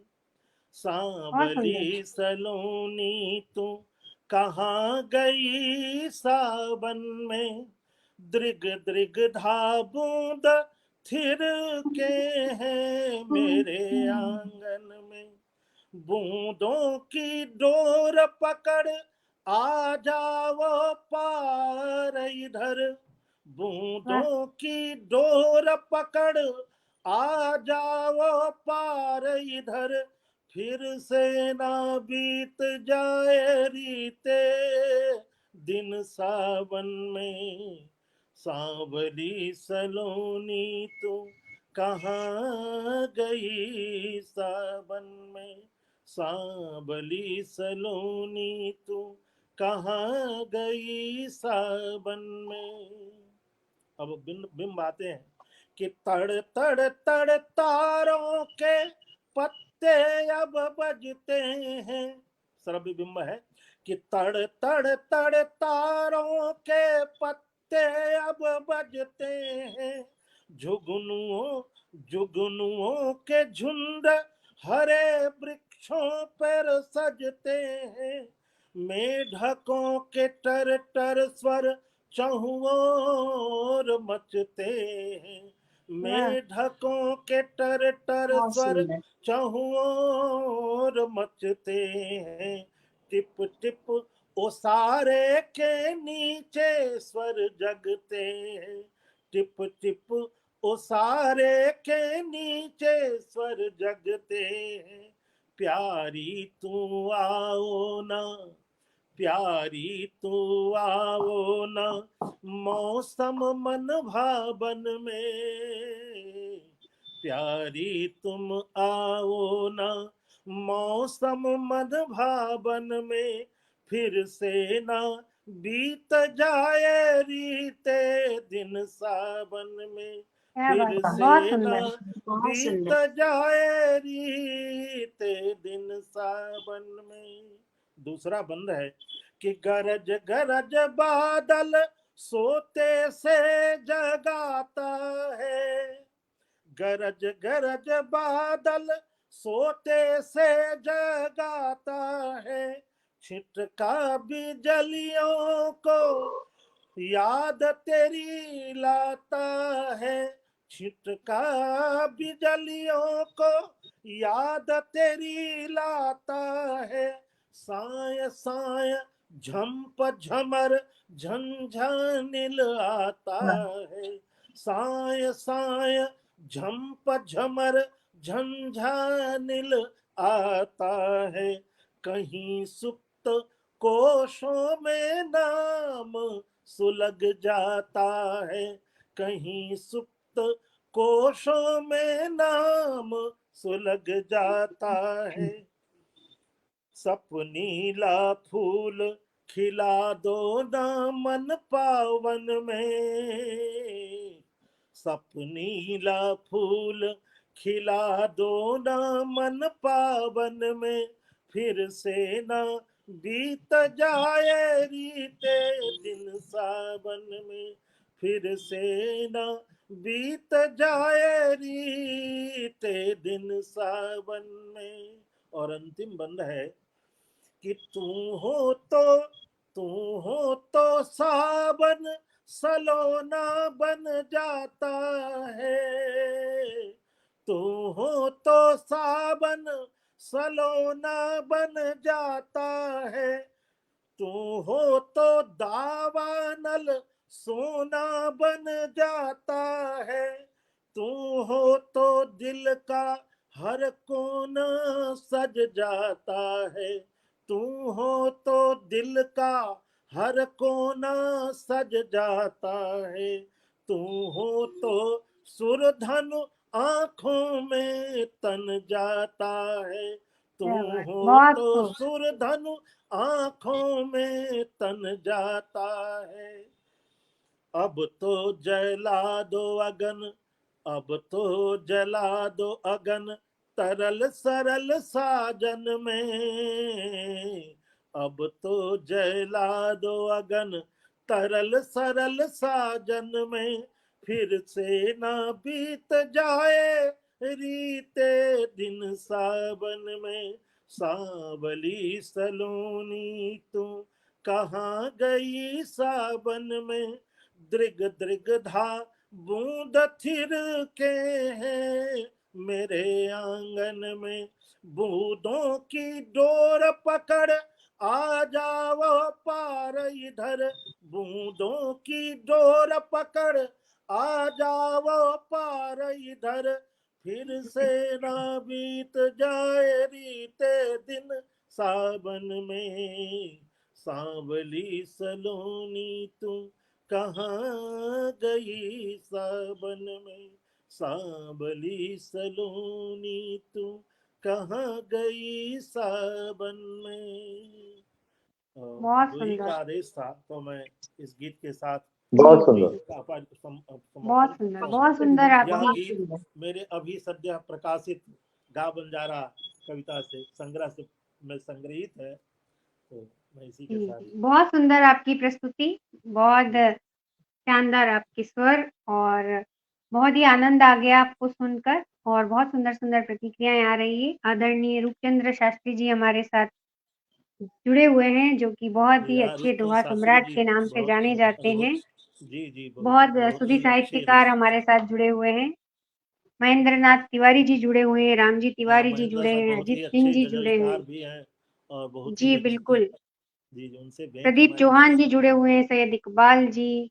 बहुत सुंदर। सांवली सलोनी तू कहाँ गई सावन में, दृग दृग धा बूंद थिर के हैं मेरे आंगन में, बूंदों की डोर पकड़ आ जाओ पार इधर, वाह, बूंदों की डोर पकड़ आ जाओ पार इधर, फिर से ना बीत जाए रीते दिन सावन में, सांवली सलोनी तू कहाँ गई सावन में, सांवली सलोनी तू कहाँ गई सावन में। अब बिंब आते हैं कि तड़ तड़ तड़ तारों के पत्ते अब बजते हैं। सरब बिंब है कि तड़ तड़ तड़ तारों के पत्ते अब बजते हैं, जुगनुओं जुगनुओं के झुंड हरे वृक्षों पर सजते हैं, मेढकों के टर टर स्वर चहुओर मचते हैं, वाह, मेढकों के टर टर बहुत स्वर सुंदर। चहुओर मचते हैं, टिप टिप ओसारे के नीचे स्वर जगते हैं, टिप टिप ओसारे के नीचे स्वर जगते हैं, प्यारी तू आओ ना, प्यारी तू आओ ना मौसम मन भावन में, प्यारी तुम आओ ना मौसम मन भावन में, फिर से ना बीत जाए रीते दिन सावन में, क्या बात फिर है, बहुत से ना सुंदर। बहुत बीत सुंदर। जाए रीते दिन सावन में। दूसरा बंद है कि गरज गरज बादल सोते से जगाता है, गरज गरज बादल सोते से जगाता है, छिटका बिजलियों को याद तेरी लाता है, छिटका बिजलियों को याद तेरी लाता है, साय साय झंप झमर झंझानिल आता है, साय साय झंप झमर झंझानिल आता है, कहीं सुप्त कोशों में नाम सुलग जाता है, कहीं सुप्त कोशों में नाम सुलग जाता है, सपनीला फूल खिला दो ना मन पावन में, सपनीला फूल खिला दो ना मन पावन में, फिर से ना बीत जाए रीते दिन सावन में, फिर से ना बीत जाए रीते दिन सावन में। और अंतिम बंद है कि तू हो तो सावन सलोना बन जाता है, तू हो तो सावन सलोना बन जाता है, तू हो तो दावानल सोना बन जाता है, तू हो तो दिल का हर कोना सज जाता है, तू हो तो दिल का हर कोना सज जाता है, तू हो तो सुरधनु आंखों में तन जाता है, तू हो बहुत तो खूब। सुरधनु आंखों में तन जाता है, अब तो जला दो अगन, अब तो जला दो अगन तरल सरल साजन में, अब तो जला दो अगन तरल सरल साजन में, फिर से ना बीत जाए रीते दिन सावन में, सांवली सलोनी तू कहाँ गई सावन में, दृग दृग धा बूंद थिर के हैं मेरे आंगन में, बूंदों की डोर पकड़ आ जाओ पार इधर, बूंदों की डोर पकड़ आ जाओ पार इधर, फिर से ना बीत जाए रीते दिन सावन में, सांवली सलोनी तू कहाँ गई सावन में, सांवली सलोनी तू कहाँ गई सावन में। बहुत वही सुंदर। का आदेश था, तो मैं इस गीत के साथ बहुत सुंदर। बहुत सुंदर यह आपकी गीत मेरे अभी सद्य प्रकाशित गा बंजारा कविता से संग्रह से में संग्रहित है, तो मैं इसी के साथ। बहुत सुंदर आपकी प्रस्तुति, बहुत शानदार आपके स्वर, और बहुत ही आनंद आ गया आपको सुनकर, और बहुत सुंदर सुंदर प्रतिक्रियाएं आ रही है। आदरणीय रूपचंद्र शास्त्री जी हमारे साथ जुड़े हुए हैं, जो कि बहुत ही अच्छे दोहा सम्राट के नाम से जाने जाते हैं। जी बहुत सुधी साहित्यकार हमारे साथ जुड़े हुए हैं। महेंद्र नाथ तिवारी जी जुड़े हुए हैं, रामजी तिवारी जी जुड़े हैं, अजीत सिंह जी जुड़े हैं भी हैं और बहुत जी बिल्कुल। जी उनसे प्रदीप चौहान जी जुड़े हुए हैं, सैयद इकबाल जी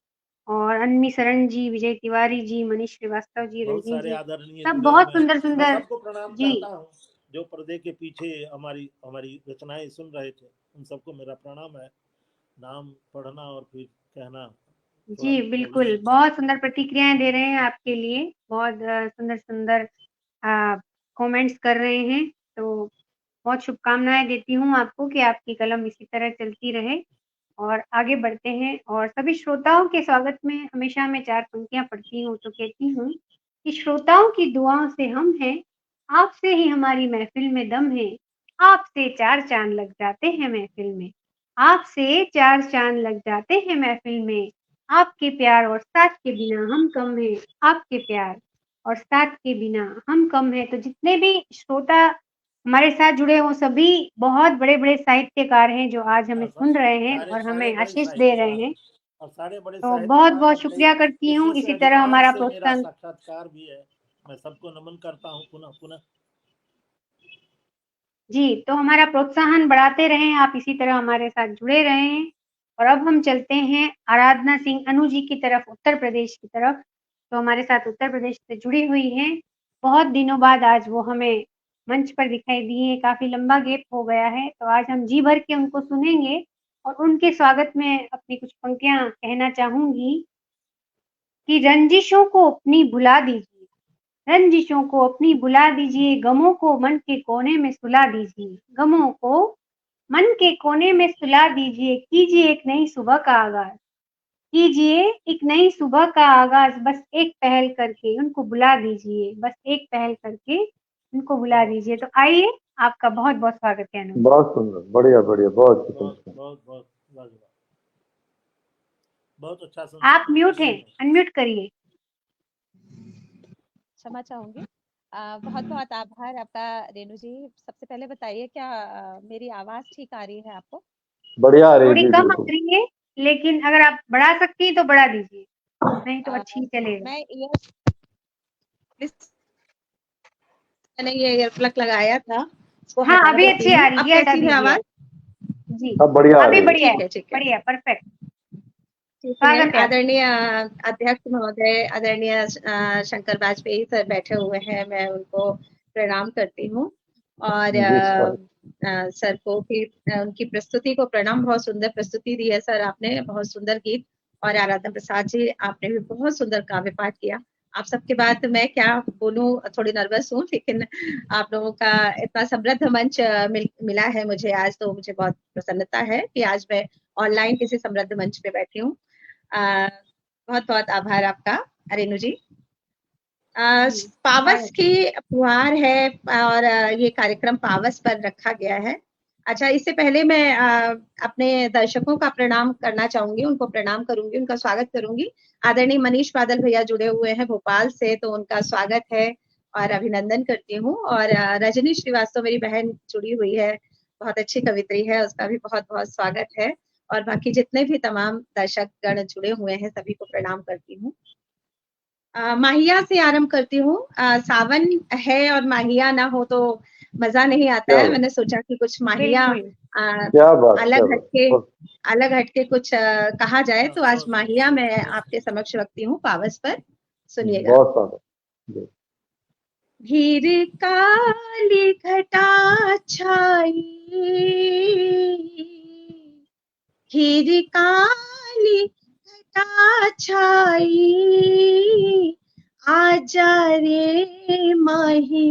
और अन्मी शरण जी, विजय तिवारी जी, मनीष श्रीवास्तव जी, रजनी जी, सब बहुत सुंदर सुंदर। सबको प्रणाम करता हूँ जो पर्दे के पीछे हमारी रचनाएं सुन रहे थे, उन सबको मेरा प्रणाम है। नाम पढ़ना और फिर कहना जी बिल्कुल, बहुत सुंदर प्रतिक्रियाएं दे रहे हैं आपके लिए, बहुत सुंदर सुंदर कमेंट्स कर रहे हैं, तो बहुत शुभकामनाएं देती हूँ आपको कि आपकी कलम इसी तरह चलती रहे और आगे बढ़ते हैं। और सभी श्रोताओं के स्वागत में हमेशा मैं 4 पंक्तियां पढ़ती हूँ, तो कहती हूँ कि श्रोताओं की दुआओं से हम हैं, आपसे ही हमारी महफिल में दम है, आपसे 4 चांद लग जाते हैं महफिल में, आपसे 4 चांद लग जाते हैं महफिल में, आपके प्यार और साथ के बिना हम कम हैं, आपके प्यार और साथ के बिना हम कम हैं। तो जितने भी श्रोता हमारे साथ जुड़े हो सभी बहुत बड़े-बड़े साहित्यकार हैं जो आज हमें सुन रहे हैं सारे और सारे हमें बड़े आशीष दे रहे साहित्यकार हैं। और सारे बड़े तो साहित्यकार बहुत-बहुत और कई शुक्रिया करती हूँ। इसी से इसी तरह अधिकांश हमारा से मेरा प्रोत्साहन साक्षात्कार भी है। मैं सबको नमन करता हूँ पुनः पुनः। जी, तो हमारा प्रोत्साहन बढ़ाते रहें, आप इसी तरह हमारे साथ जुड़े रहें। और अब हम चलते हैं आराधना सिंह अनु जी की तरफ, उत्तर प्रदेश की तरफ। तो हमारे साथ उत्तर प्रदेश से जुड़ी हुई हैं। बहुत दिनों बाद आज वो हमें मंच पर दिखाई दी हैं, काफ़ी लंबा गैप हो गया है। तो आज हम जी भर के उनको सुनेंगे और उनके स्वागत में अपनी कुछ पंक्तियाँ कहना चाहूँगी कि रंजिशों को अपनी भुला दीजिए, रंजिशों को अपनी भुला दीजिए, गमों को मन के कोने में सुला दीजिए, गमों को मन के कोने में सुला दीजिए, कीजिए एक नई सुबह का आगाज, कीजिए एक नई सुबह का आगाज, बस एक पहल करके उनको बुला दीजिए, बस एक पहल करके उनको बुला दीजिए। तो आइए, आपका बहुत बहुत स्वागत है अनु। बहुत सुंदर, बढ़िया बढ़िया, बहुत बहुत सुंदर। बहुत बहुत लाजवाब, बहुत अच्छा आप म्यूट हैं, अनम्यूट करिए। क्षमा चाहूंगी। बहुत बहुत आभार आपका रेणु जी। सबसे पहले बताइए क्या मेरी आवाज ठीक आ रही है आपको? बढ़िया आ रही थोड़ी जी, कम आ बिल्कुल। रही है, लेकिन अगर आप बढ़ा सकती हैं तो बढ़ा दीजिए, नहीं तो अच्छी चलेगा। मैं मैंने ये ईयर प्लग लगाया था, इसको हाँ, हटा अभी देती अच्छी हूँ। आ अब रही है, हटा कैसी है दीजिए आवाज? आप। जी, अब बढ़िया आ अभी रही है। बढ़िया है, ठीक है। बढ़िया, परफेक्ट। ठीक है। स्वागत है। आदरणीय अध्यक्ष महोदय, आदरणीय शंकर वाजपेयी सर बैठे हुए हैं, मैं उनको प्रणाम करती हूँ। और जी सर, सर को भी उनकी प्रस्तुति को प्रणाम। बहुत सुंदर प्रस्तुति दी है सर आपने, बहुत सुंदर गीत। और आराधना प्रसाद जी, आपने भी बहुत सुंदर काव्य पाठ किया। आप सबके बाद मैं क्या बोलूं, थोड़ी नर्वस हूँ, लेकिन आप लोगों का इतना समृद्ध मंच मिला है मुझे आज, तो मुझे बहुत प्रसन्नता है कि आज मैं ऑनलाइन किसी समृद्ध मंच पे बैठी हूँ। बहुत बहुत आभार आपका रेणु जी। पावस की फुहार है और ये कार्यक्रम पावस पर रखा गया है। अच्छा, इससे पहले मैं अपने दर्शकों का प्रणाम करना चाहूंगी, उनको प्रणाम करूंगी, उनका स्वागत करूंगी। आदरणीय मनीष बादल भैया जुड़े हुए हैं भोपाल से, तो उनका स्वागत है और अभिनंदन करती हूँ। और रजनी श्रीवास्तव मेरी बहन जुड़ी हुई है, बहुत अच्छी कवित्री है, उसका भी बहुत बहुत स्वागत है। और बाकी जितने भी तमाम दर्शक गण जुड़े हुए हैं सभी को प्रणाम करती हूँ। माहिया से आरंभ करती हूँ। सावन है और माहिया ना हो तो मजा नहीं आता है। मैंने सोचा कि कुछ माहिया क्या बात, अलग हटके कुछ कहा जाए, तो आज माहिया मैं आपके समक्ष रखती हूँ पावस पर। सुनिएगा। बहुत स्वागत। घिर काली घटा छाई, घिर काली घटा छाई, आजा रे माही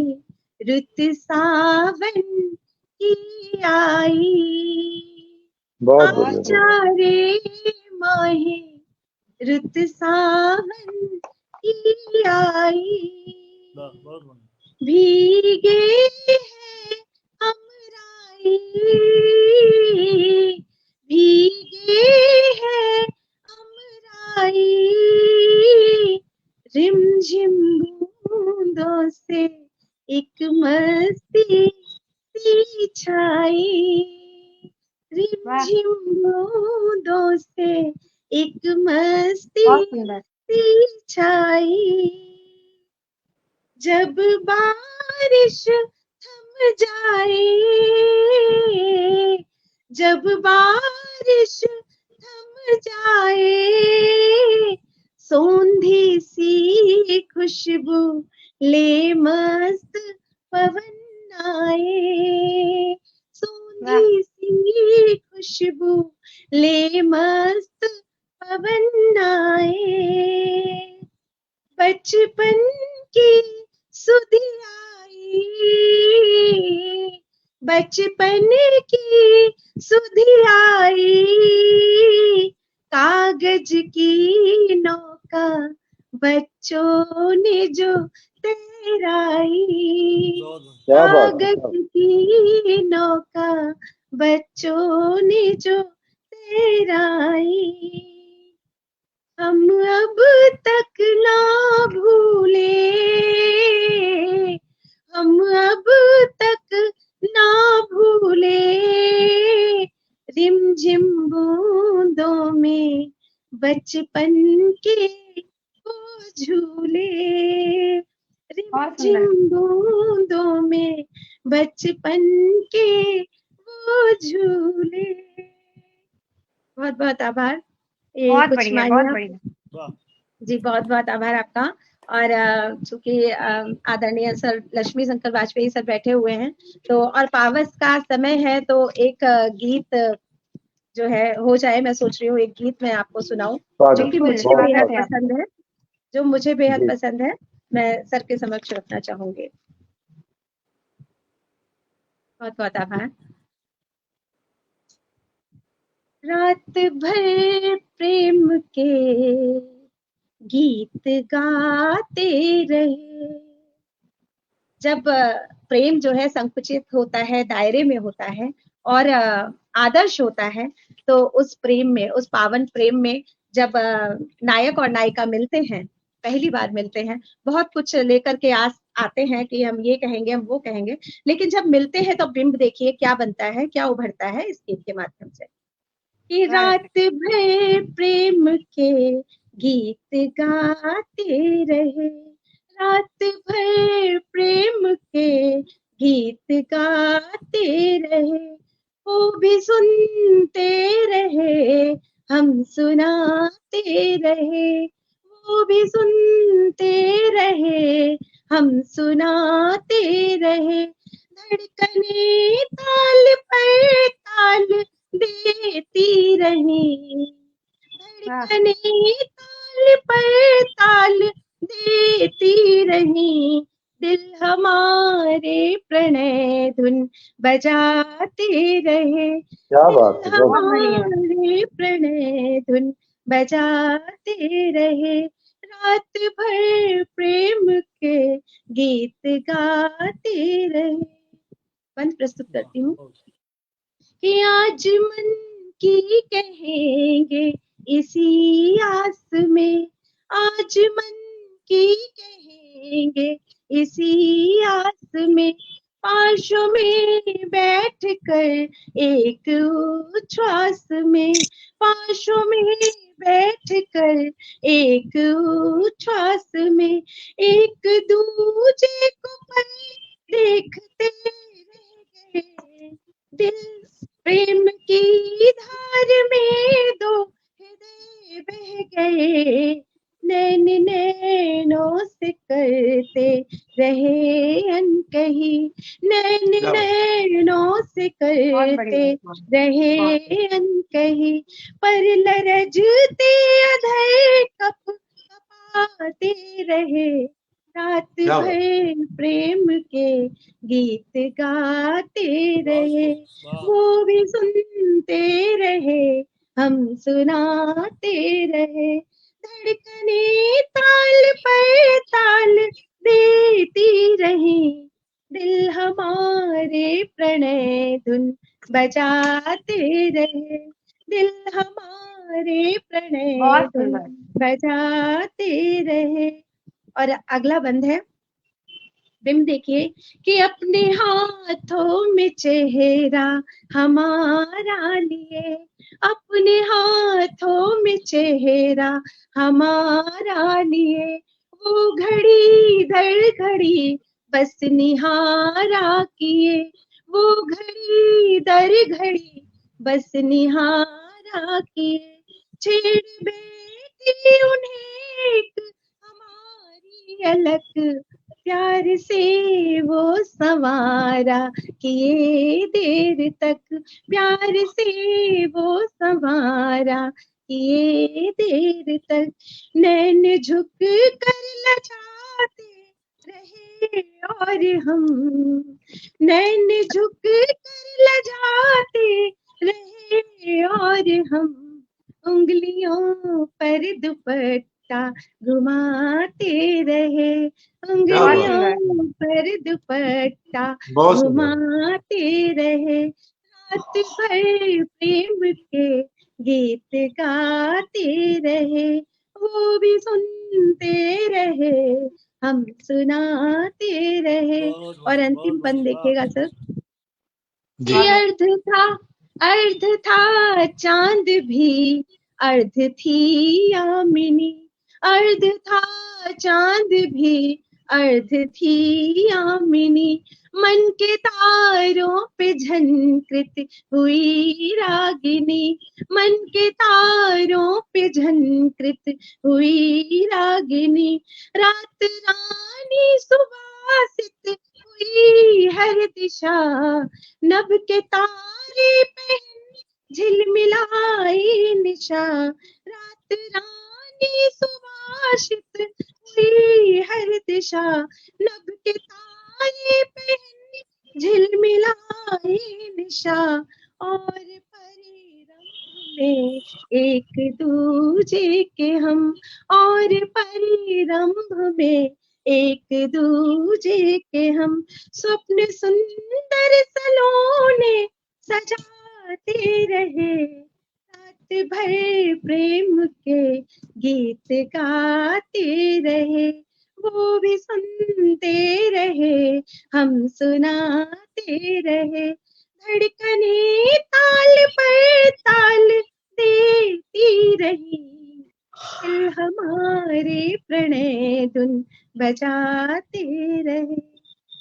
रुत सावन की आई, आजा रे माही रुत सावन की आई, भीगे है अमराई, भीगे है अमराई, रिमझिम बूंदों से एक मस्ती सी छाई, रिमझिम बूंदों से एक मस्ती सी छाई, जब बारिश थम जाए, जब बारिश थम जाए, सोंधी सी खुशबू ले मस्त पवन आए, सोंधी सी खुशबू ले मस्त पवन आए, बचपन की सुधियाई, बचपन की सुधियाई, कागज की नौका बच्चों ने जो तैराई, कागज की नौका बच्चों ने जो तैराई, हम अब तक ना भूले बचपन के वो झूले, रिमझिम बूंदों में बचपन के वो झूले। बहुत बहुत आभार। ये बहुत कुछ बढ़िया, बहुत बढ़िया। वाह, जी, बहुत बहुत आभार आपका। और चूंकि आदरणीय सर लक्ष्मी शंकर वाजपेयी सर बैठे हुए हैं, तो और पावस का समय है, तो एक गीत जो है हो जाए, मैं सोच रही हूँ एक गीत मैं आपको सुनाऊं जो कि बिल्कुल, मुझे बेहद स्वागत है पसंद है, जो मुझे बेहद जी। पसंद है, मैं सर के समक्ष रखना चाहूंगी। बहुत बहुत आभार। रात भर प्रेम के गीत गाते रहे। जब प्रेम जो है संकुचित होता है, दायरे में होता है और आदर्श होता है, तो उस प्रेम में, उस पावन प्रेम में जब नायक और नायिका मिलते हैं, पहली बार मिलते हैं, बहुत कुछ लेकर के आते हैं कि हम ये कहेंगे, हम वो कहेंगे, लेकिन जब मिलते हैं तो बिंब देखिए क्या बनता है, क्या उभरता है इस गीत के माध्यम से कि रात भर प्रेम के गीत गाते रहे, रात भर प्रेम के गीत गाते रहे, वो भी सुनते रहे, हम सुनाते रहे, वो भी सुनते रहे, हम सुनाते रहे, धड़कने ताल पर ताल देती रही, धड़कने ताल पर ताल देती रही, दिल हमारे प्रणय धुन बजाते रहे, क्या बात दिल है। हमारे प्रणय धुन बजाते रहे, रात भर प्रेम के गीत गाते रहे। बंद प्रस्तुत करती हूँ कि आज मन की कहेंगे इसी आस में, आज मन की कहेंगे इसी आस में, पाशों में बैठ कर एक उच्छ्वास में, पाशों में बैठ कर एक उच्छ्वास में, एक दूजे को पल देखते रह गए, दिल प्रेम की धार में दो हृदय बह गए, नैन नैनों से करते रहे अनकही, नैन नैनों से करते रहे अनकही, पर लरजते अधर कप कपाते रहे, रात भर प्रेम के गीत गाते रहे, वो भी सुनते रहे, हम सुनाते रहे, धड़कने ताल पर ताल देती रही, दिल हमारे प्रणय धुन बजाते रहे, दिल हमारे प्रणय धुन बजाते रहे। और अगला बंद है, बिम देखिए कि अपने हाथों में चेहरा हमारा लिए, अपने हाथों में चेहरा हमारा लिए, वो घड़ी दर घड़ी बस निहारा किए, वो घड़ी दर घड़ी बस निहारा किए, छेड़ बेटी उन्हें एक हमारी अलग, प्यार से वो संवारा किए देर तक, प्यार से वो संवारा किए देर तक, नैन झुक कर लजाते रहे और हम, नैन झुक कर लजाते रहे और हम, उंगलियों पर दुपट्टा घुमाते रहे, उंगलियों पर दुपट्टा घुमाते रहे, रात भर प्रेम के गीत गाते रहे, वो भी सुनते रहे, हम सुनाते रहे। और अंतिम पद देखिएगा सर, अर्ध था चांद भी अर्ध थी यामिनी, अर्ध था चांद भी अर्ध थी यामिनी, मन के तारों पे झनकृत हुई रागिनी, मन के तारों पे झनकृत हुई रागिनी, रात रानी सुवासित हुई हर दिशा, नभ के तारे पहन झिलमिलाई निशा, रात रानी सुवासित हुई हर दिशा, नभ के तारे पहन झिलमिलाई निशा, और परिरंभ में एक दूजे के हम, और परिरंभ में एक दूजे के हम, स्वप्न सुंदर सलोने सजाते रहे, रात भर प्रेम के गीत गाते रहे, वो भी सुनते रहे हम सुनाते रहे, धड़कने ताल पर ताल देती रही, दिल हमारे प्रणय धुन बजाते रहे,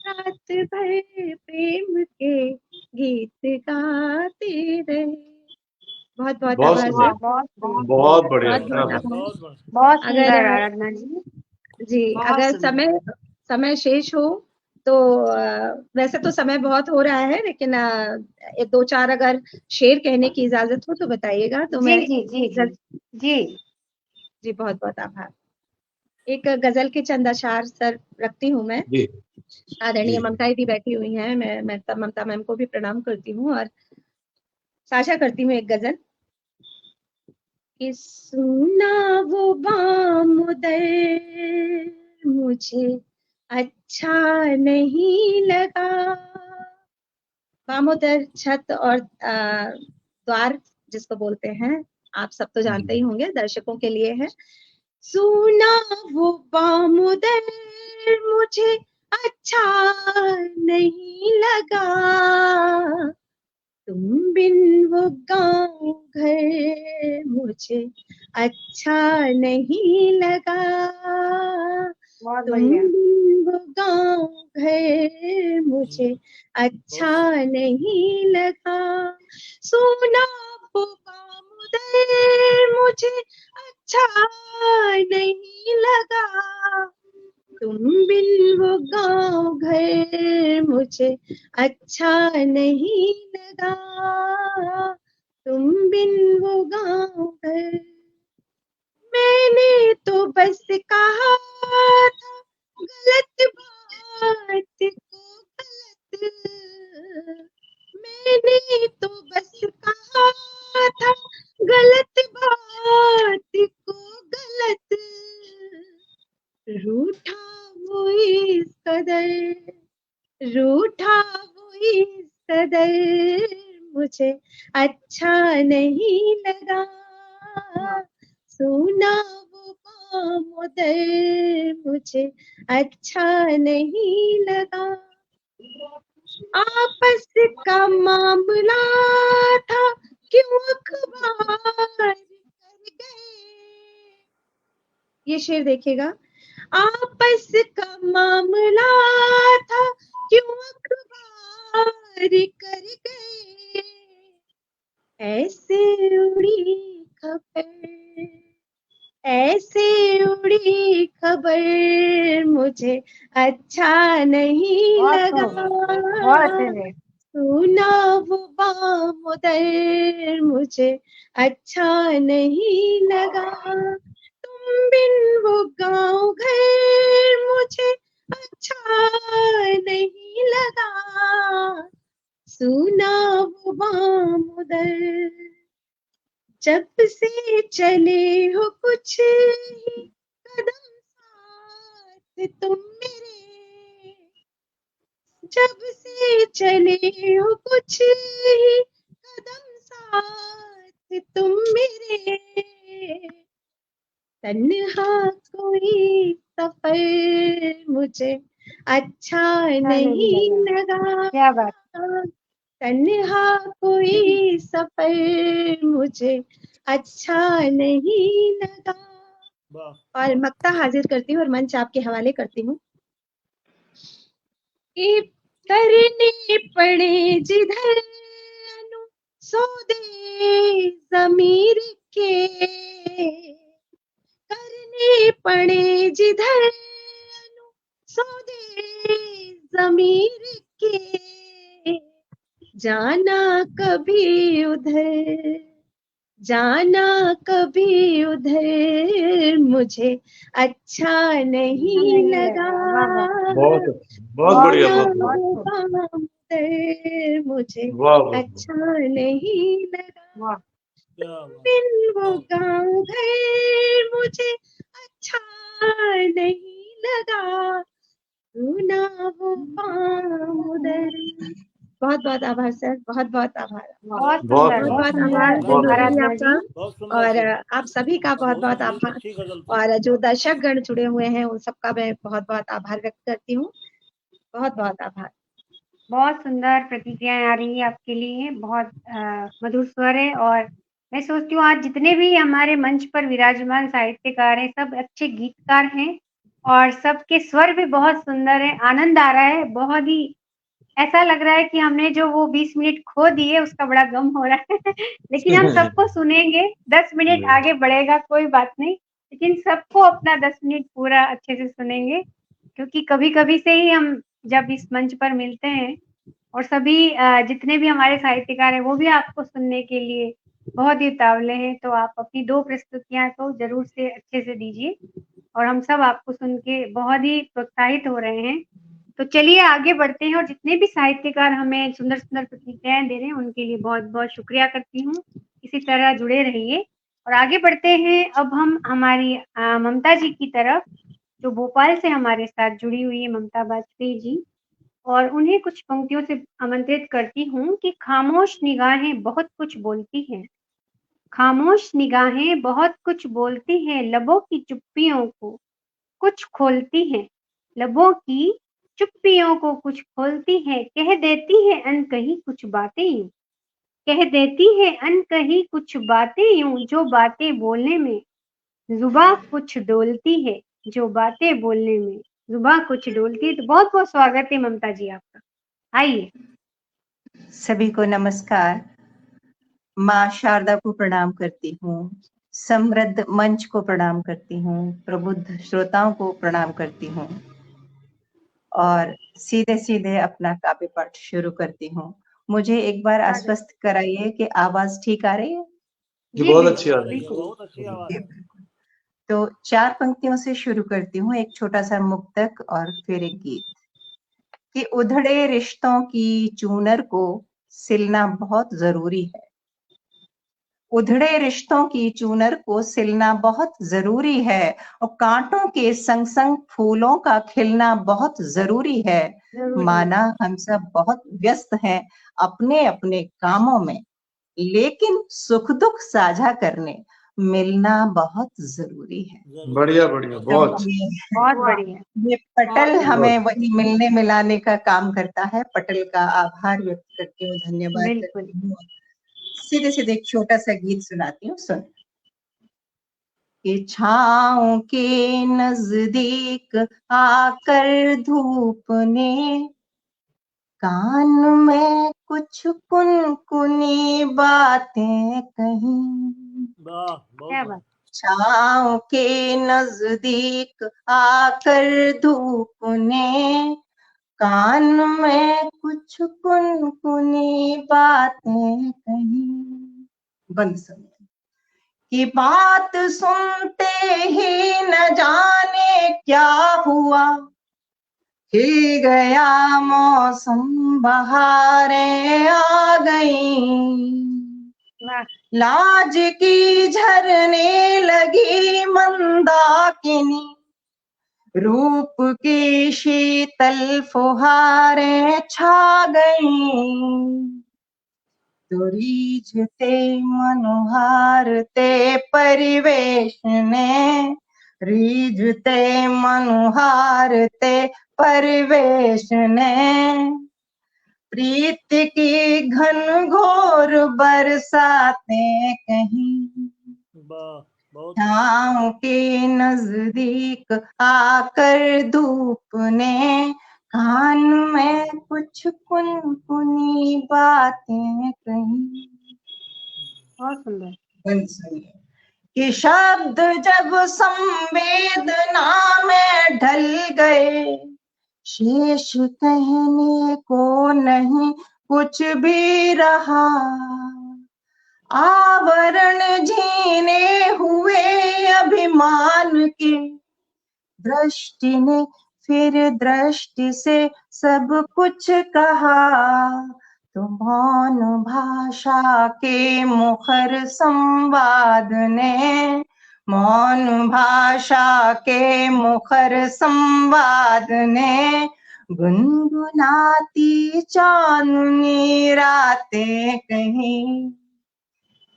रात भर प्रेम के गीत गाते रहे। बहुत बहुत बहुत आभार सुंदर, सर। बहुत बढ़िया, बहुत क्या बहुत बात। आभार। बहुत अगर सुंदर आराधना जी। जी बहुत अगर सुंदर। समय शेष हो तो वैसे तो समय बहुत हो रहा है, लेकिन दो चार अगर शेर कहने की इजाजत हो तो बताइएगा। तो जी मैं जी जी जी जी जी बहुत बहुत आभार। एक गजल के चंद अशार सर रखती हूँ मैं। जी आदरणीय जी। ममता दीदी बैठी हुई हैं, मैं ममता मैम को भी प्रणाम करती हूँ और साझा करती हूँ एक गजल कि सुना वो बामुदर मुझे अच्छा नहीं लगा। बामुदर छत और द्वार जिसको बोलते हैं, आप सब तो जानते ही होंगे, दर्शकों के लिए है। सुना वो बामुदर मुझे अच्छा नहीं लगा, तुम बिन वो गाँव घर मुझे अच्छा नहीं लगा, बहुत तुम बढ़िया। बिन वो गाँव घर मुझे अच्छा नहीं लगा, सुना वो बामुदर मुझे अच्छा नहीं लगा, तुम बिन वो गाँव घर मुझे अच्छा नहीं लगा, तुम बिन वो गाँव घर। मैंने तो बस कहा था गलत बात को गलत, मैंने तो बस कहा था गलत बात को गलत, रूठा वो इस कदर, रूठा वो इस कदर मुझे अच्छा नहीं लगा, सुना वो बामुदर मुझे अच्छा नहीं लगा, आपस का मामला था क्यों अखबार कर गए। ये शेर देखिएगा, आपस का मामला था क्यों अखबार कर गए, ऐसे उड़ी खबर, ऐसे उड़ी खबर मुझे अच्छा नहीं लगा, सुना वो बामुदर मुझे अच्छा नहीं लगा, तुम बिन वो गाँव घर मुझे अच्छा नहीं लगा, सुना वो बामुदर। जब से चले हो कुछ ही कदम साथ तुम मेरे, जब से चले हो कुछ ही कदम साथ तुम मेरे, तन्हा कोई सफर मुझे अच्छा नहीं लगा, क्या बात। तन्हा कोई सफर मुझे अच्छा नहीं लगा। वाह और मक्ता हाजिर करती हूँ और मंच आपके हवाले करती हूँ कि करने पड़े जिधर अनु सौदे ज़मीर के, करने पड़े जिधर अनु सौदे ज़मीर के, जाना कभी उधर, जाना कभी उधर मुझे अच्छा नहीं लगा। बहुत बहुत बढ़िया, जाना बहुत वो बढ़िया। काम उधर मुझे वाह वाह अच्छा नहीं लगा। वाह क्या बात। बिन वो गाँव घर मुझे अच्छा नहीं लगा, सुना वो काम उधर। बहुत बहुत आभार सर, बहुत बहुत आभार, बहुत बहुत सुंदर, बहुत बहुत बहुत सुंदर आभार बहुत रेणु दीदी आराधना जी। आपका, बहुत सुंदर और थी, आप सभी का बहुत बहुत आभार, अच्छी गजल थी। और जो दर्शक गण जुड़े हुए हैं उन सबका मैं बहुत बहुत आभार व्यक्त करती हूँ। बहुत बहुत आभार। बहुत सुंदर प्रतिक्रियाएं आ रही है आपके लिए, बहुत मधुर स्वर है। और मैं सोचती हूँ आज जितने भी हमारे मंच पर विराजमान साहित्यकार हैं सब अच्छे गीतकार हैं और सबके स्वर भी बहुत सुंदर है। आनंद आ रहा है, बहुत ही ऐसा लग रहा है कि हमने जो वो 20 मिनट खो दिए उसका बड़ा गम हो रहा है लेकिन हम सबको सुनेंगे, 10 मिनट आगे बढ़ेगा कोई बात नहीं, लेकिन सबको अपना 10 मिनट पूरा अच्छे से सुनेंगे, क्योंकि कभी कभी से ही हम जब इस मंच पर मिलते हैं और सभी जितने भी हमारे साहित्यकार हैं वो भी आपको सुनने के लिए बहुत ही उतावले हैं। तो आप अपनी 2 प्रस्तुतियां तो जरूर से अच्छे से दीजिए और हम सब आपको सुन के बहुत ही प्रोत्साहित हो रहे हैं। तो चलिए आगे बढ़ते हैं और जितने भी साहित्यकार हमें सुंदर सुंदर प्रतिक्रियाएं दे रहे हैं उनके लिए बहुत बहुत शुक्रिया करती हूँ। इसी तरह जुड़े रहिए और आगे बढ़ते हैं। अब हम हमारी ममता जी की तरफ, जो भोपाल से हमारे साथ जुड़ी हुई है, ममता बाजपेयी जी, और उन्हें कुछ पंक्तियों से आमंत्रित करती हूँ कि खामोश निगाहें बहुत कुछ बोलती हैं, खामोश निगाहें बहुत कुछ बोलती हैं, लबों की चुप्पियों को कुछ खोलती हैं, लबों की चुप्पियों को कुछ खोलती हैं, कह देती है अनकही कुछ बातें यूं, कह देती है अनकही कुछ बातें यूं, जो बातें बोलने में जुबां कुछ डोलती है, जो बातें बोलने में जुबां कुछ डोलती है। तो बहुत बहुत स्वागत है ममता जी आपका, आइए। सभी को नमस्कार। माँ शारदा को प्रणाम करती हूँ, समृद्ध मंच को प्रणाम करती हूँ, प्रबुद्ध श्रोताओं को प्रणाम करती हूँ और सीधे सीधे अपना काव्य पाठ शुरू करती हूँ। मुझे एक बार आश्वस्त कराइए कि आवाज ठीक आ रही है? जी बहुत अच्छी आ रही है। बिल्कुल। बहुत अच्छी आवाज है। तो 4 पंक्तियों से शुरू करती हूँ, एक छोटा सा मुक्तक और फिर एक गीत। कि उधड़े रिश्तों की चूनर को सिलना बहुत जरूरी है, उधड़े रिश्तों की चूनर को सिलना बहुत जरूरी है और कांटों के संग संग फूलों का खिलना बहुत जरूरी है। माना हम सब बहुत व्यस्त हैं अपने अपने कामों में, लेकिन सुख दुख साझा करने मिलना बहुत जरूरी है। बढ़िया बढ़िया, बहुत बहुत बढ़िया। ये पटल हमें वही मिलने मिलाने का काम करता है। पटल का आभार व्यक्त करती हूँ, धन्यवाद बिल्कुल। करती हूँ। सीधे सीधे एक छोटा सा गीत सुनाती हूँ, सुन। कि छाँव के नजदीक आकर धूप ने कान में कुछ कुनकुनी बातें कही, वाह क्या बहुत बात। छाँव के नजदीक आकर धूप ने कान में कुछ कुनकुनी बातें कही। बंद सुन की बात सुनते ही न जाने क्या हुआ, खिल गया मौसम, बहारें आ गईं, वाह लाज की झरने लगी मंदाकिनी, रूप की शीतल फुहारें छा गईं, तो रीझते मनुहारते परिवेश ने, रीझते मनुहारते परिवेश ने, प्रीत की घन घोर बरसातें कहीं, वाह, बहुत छाँव के नजदीक आकर धूप ने कान में कुछ कुनकुनी बातें कही। बहुत सुंदर। सुनिए कि शब्द जब संवेदना में ढल गए, शेष कहने को नहीं कुछ भी रहा। आवरण झीने हुए अभिमान के, दृष्टि ने फिर दृष्टि से सब कुछ कहा। तो मौन भाषा के मुखर संवाद ने, मौन भाषा के मुखर संवाद ने गुनगुनाती चांदनी रातें कहीं।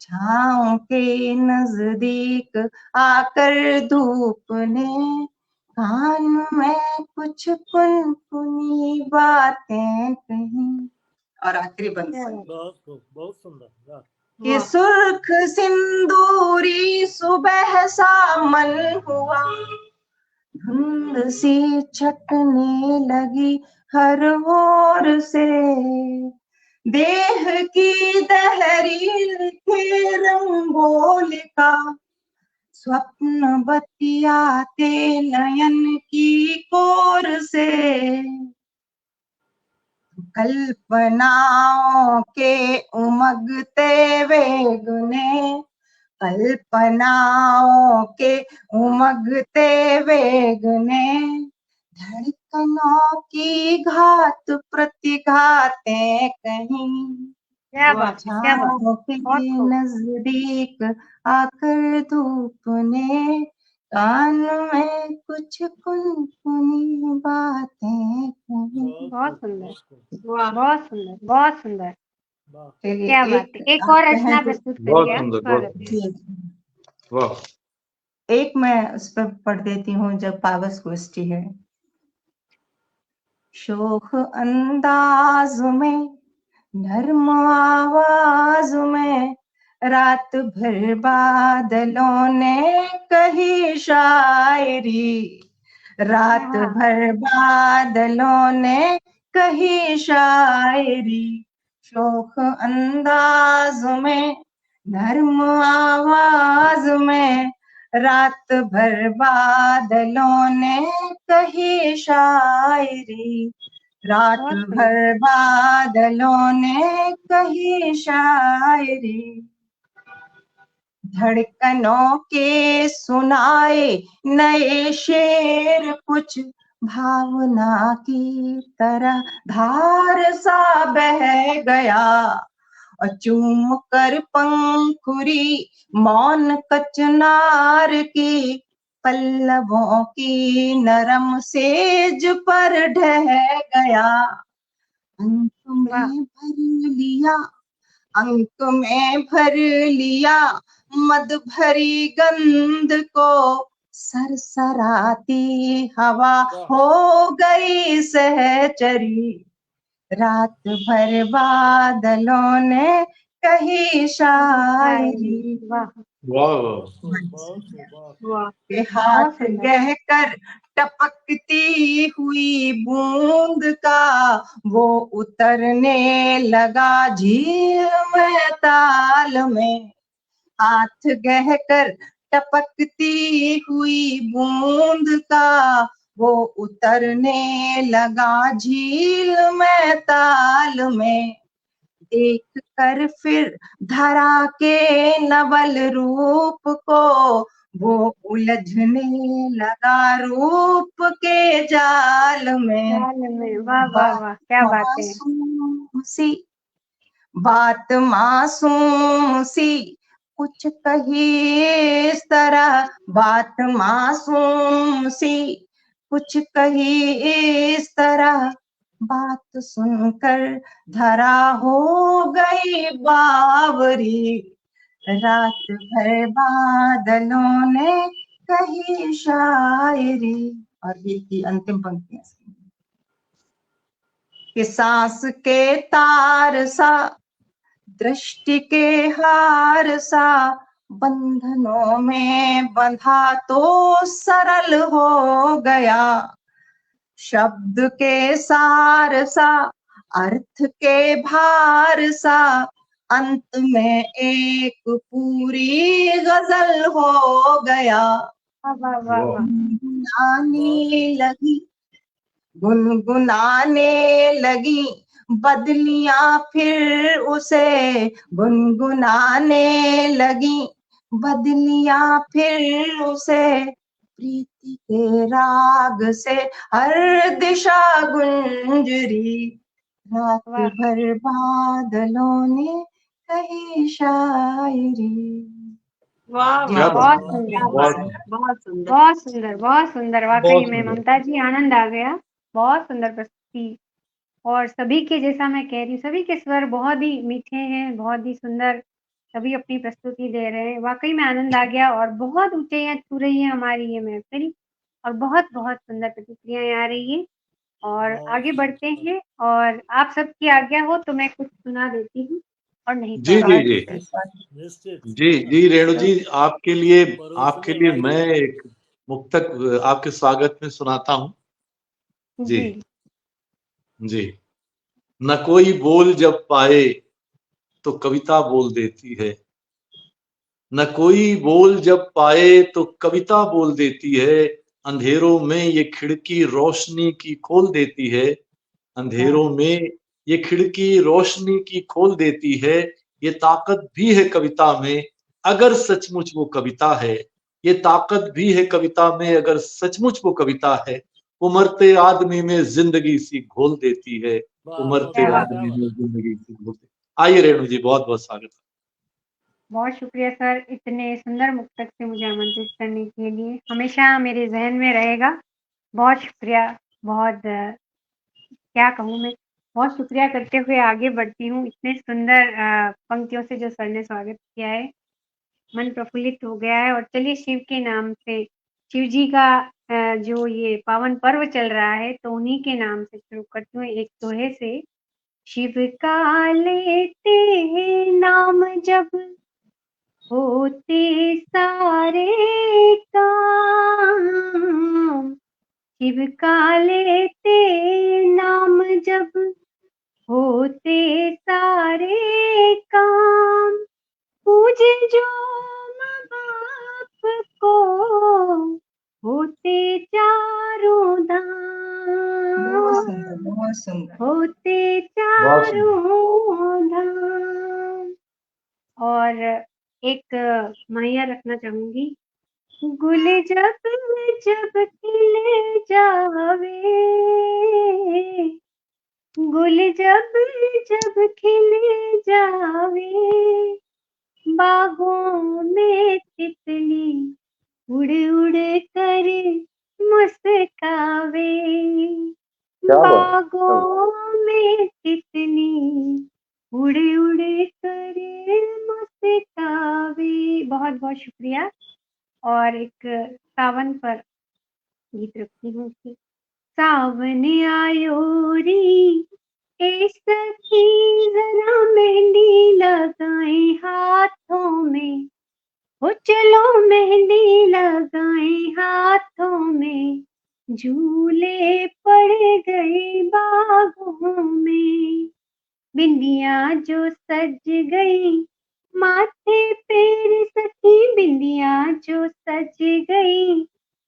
छाँव के नजदीक आकर धूप ने कान में कुछ कुनकुनी बातें कही। और आखिरी बंद सुनिए बहुत सुंदर। कि सुर्ख सिंदूरी सुबह सा मन हुआ, धुंध सी छटने लगी हर ओर से। देह की दहरील के रंगों का स्वप्न बतियाते नयन की कोर से। कल्पनाओं के उमगते वेग ने, कल्पनाओं के उमगते वेग ने धड़कनों की घात प्रतिघातें कहीं। क्या बात है, क्या बात। छाँव के नजदीक आकर धूप ने कान में कुछ कुनकुनी बातें कही। बहुत सुंदर, वाह, बहुत सुंदर, बहुत सुंदर। वाह, क्या बात है। एक और रचना प्रस्तुत करिए आप। स्वागत है। वाह। एक मैं उस पर पढ़ देती हूँ जब पावस गोष्ठी है। शोख अंदाज में, नर्म आवाज में, रात भर बादलों ने कही शायरी। रात भर बादलों ने कही शायरी। शोख अंदाज में, नर्म आवाज में, रात भर बादलों ने कही शायरी। रात भर बादलों ने कही शायरी। धड़कनों के सुनाए नए शेर कुछ भावना की तरह धार सा बह गया। और चूम कर पंखुरी मौन कचनार की पल्लवों की नरम सेज पर ढह गया। अंक में भर लिया, अंक में भर लिया मद भरी गंध को, सरसराती हवा हो गई सहचरी। रात भर बादलों ने कही शायरी। के हाथ गहकर टपकती हुई बूंद का वो उतरने लगा झील में ताल में। हाथ गहकर टपकती हुई बूंद का वो उतरने लगा झील में ताल में। देख कर फिर धरा के नवल रूप को वो उलझने लगा रूप के जाल में। वाह वाह वाह, क्या बात है। बात मासूम सी कुछ कही इस तरह, बात मासूम सी कुछ कही इस तरह, बात सुनकर धरा हो गई बावरी। रात भर बादलों ने कही शायरी। और गीत की अंतिम पंक्तियां कि सांस के तार सा, दृष्टि के हार सा, बंधनों में बंधा तो सरल हो गया, शब्द के सार सा अर्थ के भार सा, अंत में एक पूरी गजल हो गया। वाह वाह वाह वाह। गुनगुनाने लगी, गुनगुनाने लगी बदलियां फिर उसे, गुनगुनाने लगी बदलियां फिर उसे, प्रीति के राग से हर दिशा गुंजरी, रात वाह भर बादलों ने कही शायरी। वाह क्या वाह, बहुत बात है, सुंदर, क्या बहुत बात है, बहुत सुंदर। बहुत सुंदर, बहुत सुंदर। वाकई बहुत में सुंदर। ममता जी आनंद आ गया। बहुत सुंदर प्रस्तुति। और सभी के, जैसा मैं कह रही हूँ, सभी के स्वर बहुत ही मीठे हैं, बहुत ही सुंदर। सभी अपनी प्रस्तुति दे रहे हैं। वाकई में आनंद आ गया और बहुत ऊंचाइयां छू रही है हमारी ये महफिल, और बहुत बहुत सुंदर प्रतिक्रियाएं आ रही है। और बहुत आगे बढ़ते हैं, और आप सबकी आज्ञा हो तो मैं कुछ सुना देती हूँ, और नहीं तो जी आगे जी बढ़ते जी हैं। निश्चित जी जी रेणु जी, आपके लिए परोसने मैं वाली। एक मुक्तक आपके स्वागत में सुनाता हूँ। जी जी जी। न कोई बोल जब पाए तो कविता बोल देती है, न कोई बोल जब पाए तो कविता बोल देती है, अंधेरों में ये खिड़की रोशनी की खोल देती है, अंधेरों में ये खिड़की रोशनी की खोल देती है, ये ताकत भी है कविता में अगर सचमुच वो कविता है, ये ताकत भी है कविता में अगर सचमुच वो कविता है, उमरते आदमी में जिंदगी सी घोल देती है, वाह, बहुत उमरते क्या सुंदर, बात। क्या आदमी बात। में जिंदगी सी घोल देती है। आइए रेणु जी, बहुत बहुत स्वागत है। बहुत शुक्रिया सर, इतने सुंदर मुक्तक से मुझे आमंत्रित करने के लिए। हमेशा मेरे जहन में रहेगा। बहुत शुक्रिया। बहुत क्या कहूँ मैं, बहुत शुक्रिया करते हुए आगे बढ़ती हूँ। इतने सुंदर पंक्तियों से जो सर ने स्वागत किया है, मन प्रफुल्लित हो गया है। और चलिए, शिव के नाम से, शिव जी का जो ये पावन पर्व चल रहा है, तो उन्हीं के नाम से शुरू करती हूँ एक दोहे से। शिव का लेते नाम जब होते सारे काम, शिव का लेते नाम जब होते सारे काम, पूजे जो माँ बाप को होते चारों बहुत धाम, सुंदर, बहुत सुंदर। होते बहुत सुंदर। चारों धाम। और एक मैया रखना चाहूंगी। गुल जब जब खिल जावे, गुल जब जब खिल जावे, बागों में तितली उड़ उड़ कर मुस्कावे, क्या बात, क्या बात। बागों में तितली उड़ उड़ कर मुस्कावे। बहुत बहुत शुक्रिया। और एक सावन पर गीत रखती हूँ कि सावन आयो री, ए सखी जरा मेहंदी लगाए हाथों में, हो चलो मेहंदी लगाए हाथों में, झूले पड़ गए बागों में, बिंदिया जो सज गई माथे पे रे सखी, बिंदिया जो सज गई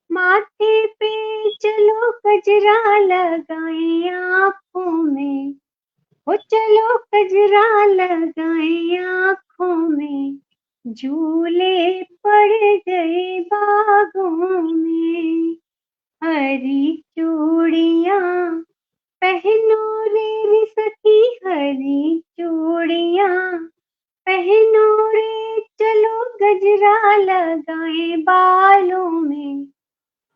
माथे पे, चलो गजरा लगाए आँखों में, हो चलो गजरा लगाए आँखों में, झूले पड़ गए बागों में, हरी चूड़ियाँ पहनो रे सखी, हरी चूड़ियाँ पहनो रे, चलो गजरा लगाए बालों में,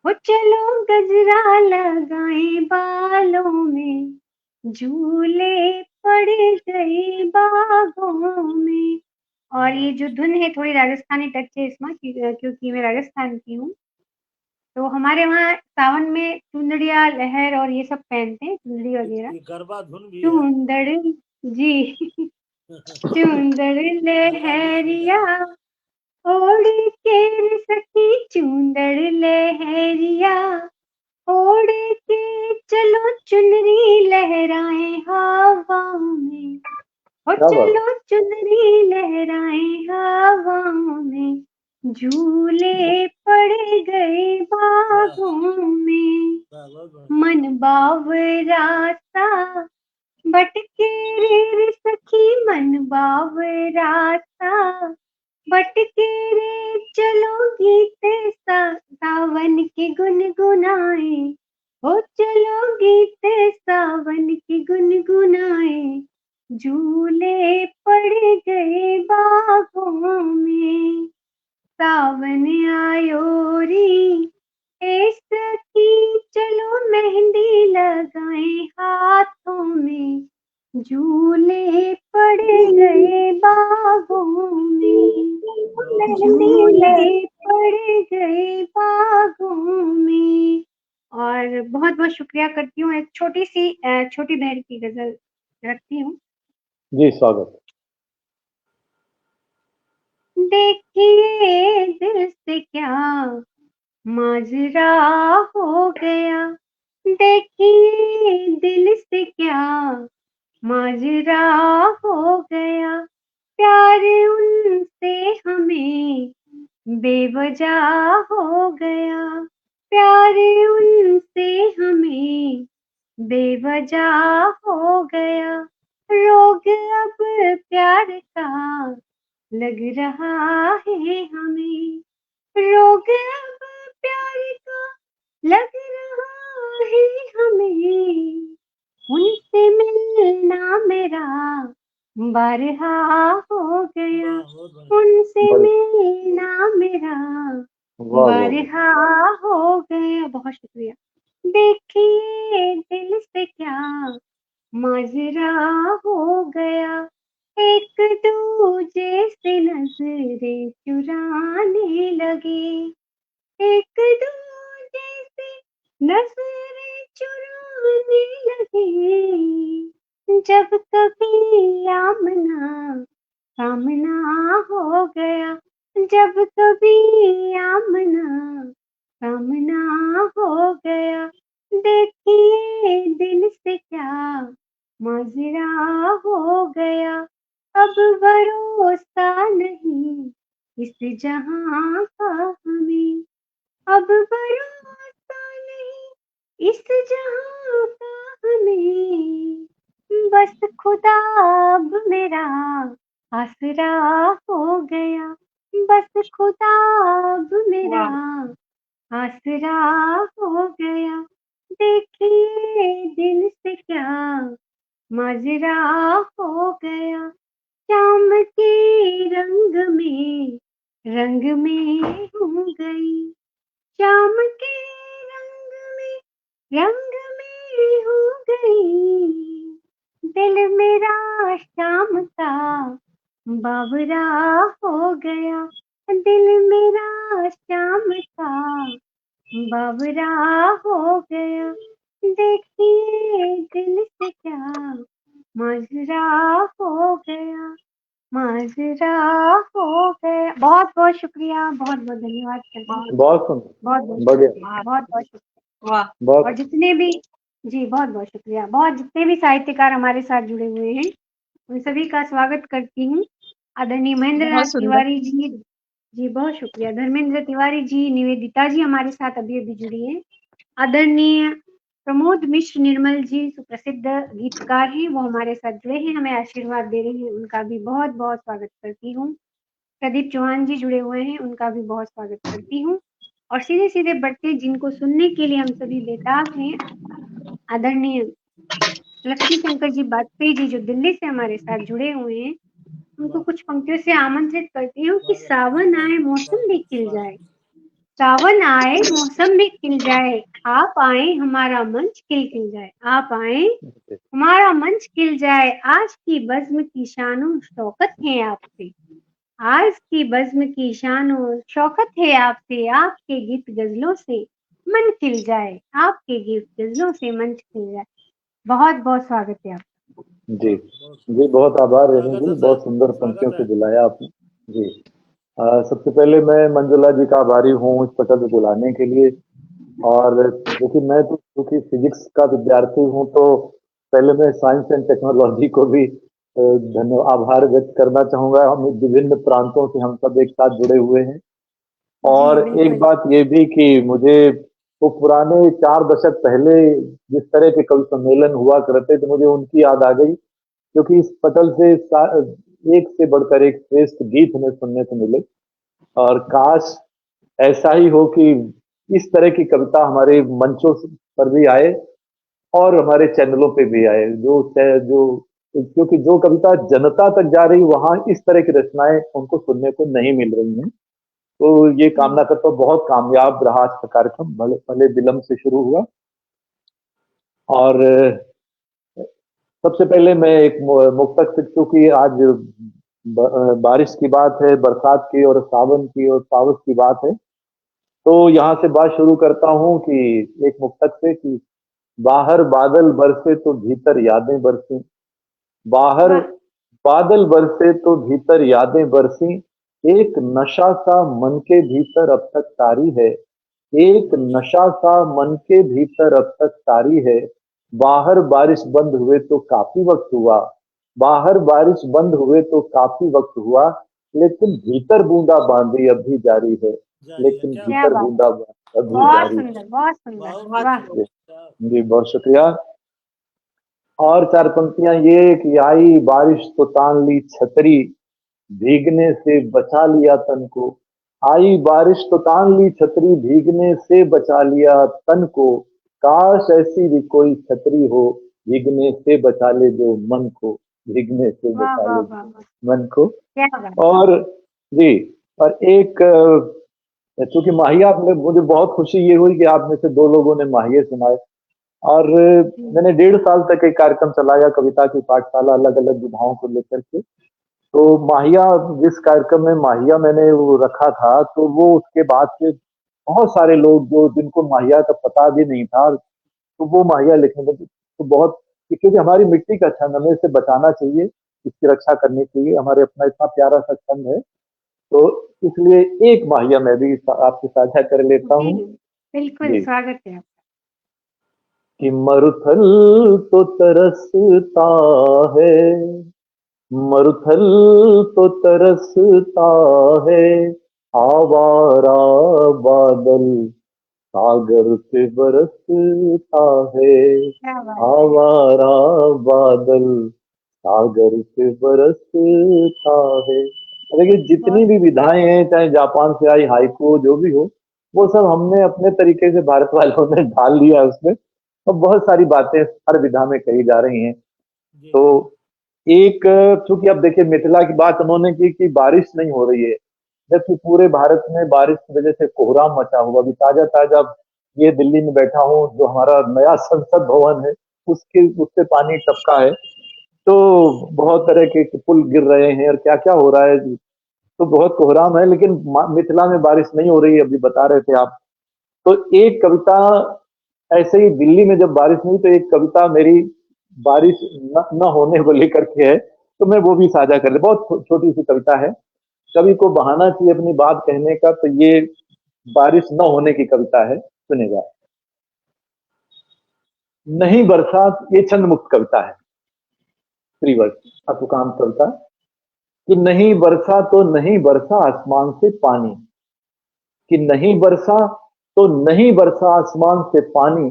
हो चलो गजरा लगाए बालों में, झूले पड़ गए बागों में। और ये जो धुन है थोड़ी राजस्थानी टच है इसमें, क्योंकि मैं राजस्थान की हूँ। तो हमारे वहाँ सावन में चुंदड़िया लहर और ये सब पहनते हैं, चुंदड़ी वगैरह। ये गरबा धुन भी है। चुंदड़ जी चुंदड़ गरबा गीत में लहरिया जाएगा। ओढ़ के सखी चूंदड़ लहरिया, ओढ़ के चलो चुनरी लहराए हवाओं में, और क्या बात। चलो चुनरी लहराए हवाओं में, झूले पड़ गए बागों में, मन बावरा सा भटके रे सखी मन बावरा सा भटके रे, चलो गीत सावन के गुनगुनाए, ओ चलो गीत सावन के गुनगुनाए, झूले पड़ गए बागों में, सावन आयो री ए सखी, चलो मेहंदी लगाए हाथों में, झूले पड़ गए बागों में, झूले पड़ गए बागों में। और बहुत बहुत शुक्रिया करती हूँ। एक छोटी बहन की गजल रखती हूँ। जी स्वागत। देखिए दिल से क्या माजरा हो गया, देखिए दिल से क्या माजरा हो गया, प्यार उनसे हमें बेवजह हो गया, प्यार उनसे हमें बेवजह हो गया, रोग अब प्यार का लग रहा है हमें, रोग अब प्यार का लग रहा है हमें, उनसे मिलना मेरा बारहा हो गया, उनसे मिलना मेरा बारहा हो गया। बहुत शुक्रिया। देखिए दिल से क्या माजरा हो गया, एक दूजे से नजरें चुराने लगे, एक दूजे से नजरें चुराने लगे, जब कभी आमना सामना हो गया, जब कभी आमना सामना हो गया, देखिए दिल से क्या माजरा हो गया, अब भरोसा नहीं इस जहां का हमें, अब भरोसा नहीं इस जहां का हमें, बस खुदा अब मेरा आसरा हो गया, बस खुदा अब मेरा आसरा हो गया, देखिए दिल से क्या माजरा हो गया, शाम के रंग में हो गई, शाम के रंग में हो गई, दिल मेरा शाम का बावरा हो गया, दिल मेरा शाम का बावरा हो गया, देखिए दिल से क्या माजरा हो गया, माजरा हो गया। बहुत बहुत शुक्रिया, बहुत बहुत धन्यवाद करती हूँ। बहुत सुंदर, बहुत बहुत बढ़िया, शुक्रिया, बहुत बहुत शुक्रिया। वाह बहुत और जितने भी जी बहुत बहुत शुक्रिया, बहुत जितने भी साहित्यकार हमारे साथ जुड़े हुए हैं उन सभी का स्वागत करती हूँ। आदरणीय महेंद्र नाथ बहुत सुंदर। तिवारी जी बहुत शुक्रिया। धर्मेंद्र तिवारी जी, निवेदिता जी हमारे साथ अभी अभी जुड़ी है। आदरणीय प्रमोद मिश्र निर्मल जी सुप्रसिद्ध गीतकार हैं, वो हमारे साथ जुड़े हैं, हमें आशीर्वाद दे रहे हैं, उनका भी बहुत बहुत स्वागत करती हूँ। प्रदीप चौहान जी जुड़े हुए हैं, उनका भी बहुत स्वागत करती हूँ। और सीधे सीधे बढ़ते जिनको सुनने के लिए हम सभी बेताब हैं, आदरणीय लक्ष्मी शंकर जी वाजपेयी जी जो दिल्ली से हमारे साथ जुड़े हुए हैं, उनको कुछ पंक्तियों से आमंत्रित करती हूँ कि सावन आए मौसम भी खिल जाए, सावन आए मौसम भी खिल जाए, आप आए हमारा मंच खिल जाए, आप आए हमारा मंच खिल जाए, आज की बज़्म की शानो शौकत है आपसे, आज की बज़्म की शानो शौकत है आपसे, आपके गीत गजलों से मन खिल जाए, आपके गीत गजलों से मन खिल जाए। बहुत बहुत स्वागत है आपका। जी जी, बहुत आभार रेणु जी, बहुत सुंदर पंक्तियों से बुलाया आपने जी। सबसे पहले मैं मंजुला जी का आभारी हूँ इस पटल पे बुलाने के लिए। और देखिए, मैं तो क्योंकि फिजिक्स का विद्यार्थी हूँ, तो पहले मैं साइंस एंड टेक्नोलॉजी को भी धन्यवाद आभार व्यक्त करना चाहूंगा। हम विभिन्न प्रांतों से हम सब एक साथ जुड़े हुए हैं। और जी, एक बात ये भी कि मुझे वो पुराने 4 दशक पहले जिस तरह के कवि सम्मेलन हुआ करते थे, मुझे उनकी याद आ गई, क्योंकि इस पटल से एक से बढ़कर एक श्रेष्ठ गीत हमें सुनने को मिले। और काश ऐसा ही हो कि इस तरह की कविता हमारे मंचों पर भी आए और हमारे चैनलों पे भी आए, जो क्योंकि जो कविता जनता तक जा रही, वहां इस तरह की रचनाएं उनको सुनने को नहीं मिल रही हैं। तो ये कामना करता हूँ बहुत कामयाब रहा आज का कार्यक्रम, भले भले विलंब से शुरू हुआ। और सबसे पहले मैं एक मुक्तक से, क्योंकि आज बारिश की बात है, बरसात की और सावन की और पावस की बात है, तो यहाँ से बात शुरू करता हूँ कि एक मुक्तक से कि बाहर बादल बरसे तो भीतर यादें बरसी, बाहर बादल बरसे तो भीतर यादें बरसी, एक नशा सा मन के भीतर अब तक तारी है, एक नशा सा मन के भीतर अब तक तारी है, बाहर बारिश बंद हुए तो काफी वक्त हुआ, बाहर बारिश बंद हुए तो काफी वक्त हुआ, लेकिन भीतर बूंदा बांदी अब भी जारी है, लेकिन क्या भीतर बात। बूंदा बांदी अब भी बहुत जारी है। सुंदर, बहुत सुंदर, बहुत वाह। जी बहुत शुक्रिया। और 4 पंक्तियां ये कि आई बारिश तो तान ली छतरी, भीगने से बचा लिया तन को, आई बारिश तो तान ली छतरी, भीगने से बचा लिया तन को, काश ऐसी भी कोई छतरी हो, भीगने से बचा ले जो मन को, भीगने से वाह बचा वाह ले वाह जो वाह, मन को। क्या बात। और जी, और एक चूंकि माहिया, मुझे बहुत खुशी ये हुई कि आप में से 2 लोगों ने माहिए सुनाए। और मैंने 1.5 साल तक एक कार्यक्रम चलाया, कविता की पाठशाला, अलग अलग विधाओं को लेकर के। तो माहिया, जिस कार्यक्रम में माहिया मैंने वो रखा था, तो वो उसके बाद से बहुत सारे लोग जो जिनको माहिया का पता भी नहीं था, तो वो माहिया लिखने लगे। तो बहुत, क्योंकि हमारी मिट्टी का छंद, हमें इसे बचाना चाहिए, इसकी रक्षा करनी चाहिए, हमारे अपना इतना प्यारा सा छंद है। तो इसलिए एक माहिया मैं भी आपसे साझा कर लेता हूँ। बिल्कुल, जी, स्वागत है। कि मरुथल तो तरसता है, मरुथल तो तरसता है, आवारा बादल सागर से बरसता है, क्या बात। आवारा बादल सागर से बरसता है। देखिए, जितनी भी विधाएं हैं, चाहे जापान से आई हाइकू जो भी हो, वो सब हमने अपने तरीके से भारत वालों ने ढाल लिया उसमें, और बहुत सारी बातें हर विधा में कही जा रही हैं। तो एक, चूंकि अब देखिए मिथिला की बात उन्होंने की कि बारिश नहीं हो रही है, जबकि पूरे भारत में बारिश की वजह से कोहराम मचा हुआ। अभी ताजा ताजा ये दिल्ली में बैठा हूँ, जो हमारा नया संसद भवन है, उससे पानी टपका है। तो बहुत तरह के पुल गिर रहे हैं और क्या क्या हो रहा है, तो बहुत कोहराम है। लेकिन मिथिला में बारिश नहीं हो रही है, अभी बता रहे थे आप। तो एक कविता ऐसे ही, दिल्ली में जब बारिश नहीं, तो एक कविता मेरी बारिश न होने को लेकर के है, तो मैं वो भी साझा कर ले। बहुत छोटी सी कविता है, कवि को बहाना चाहिए अपनी बात कहने का, तो ये बारिश न होने की कविता है, सुनेगा। नहीं बरसात, ये छंद मुक्त कविता है, फ्री वर्ड, अतुकांत कविता। कि नहीं बरसा तो नहीं बरसा आसमान से पानी, कि नहीं बरसा तो नहीं बरसा आसमान से पानी,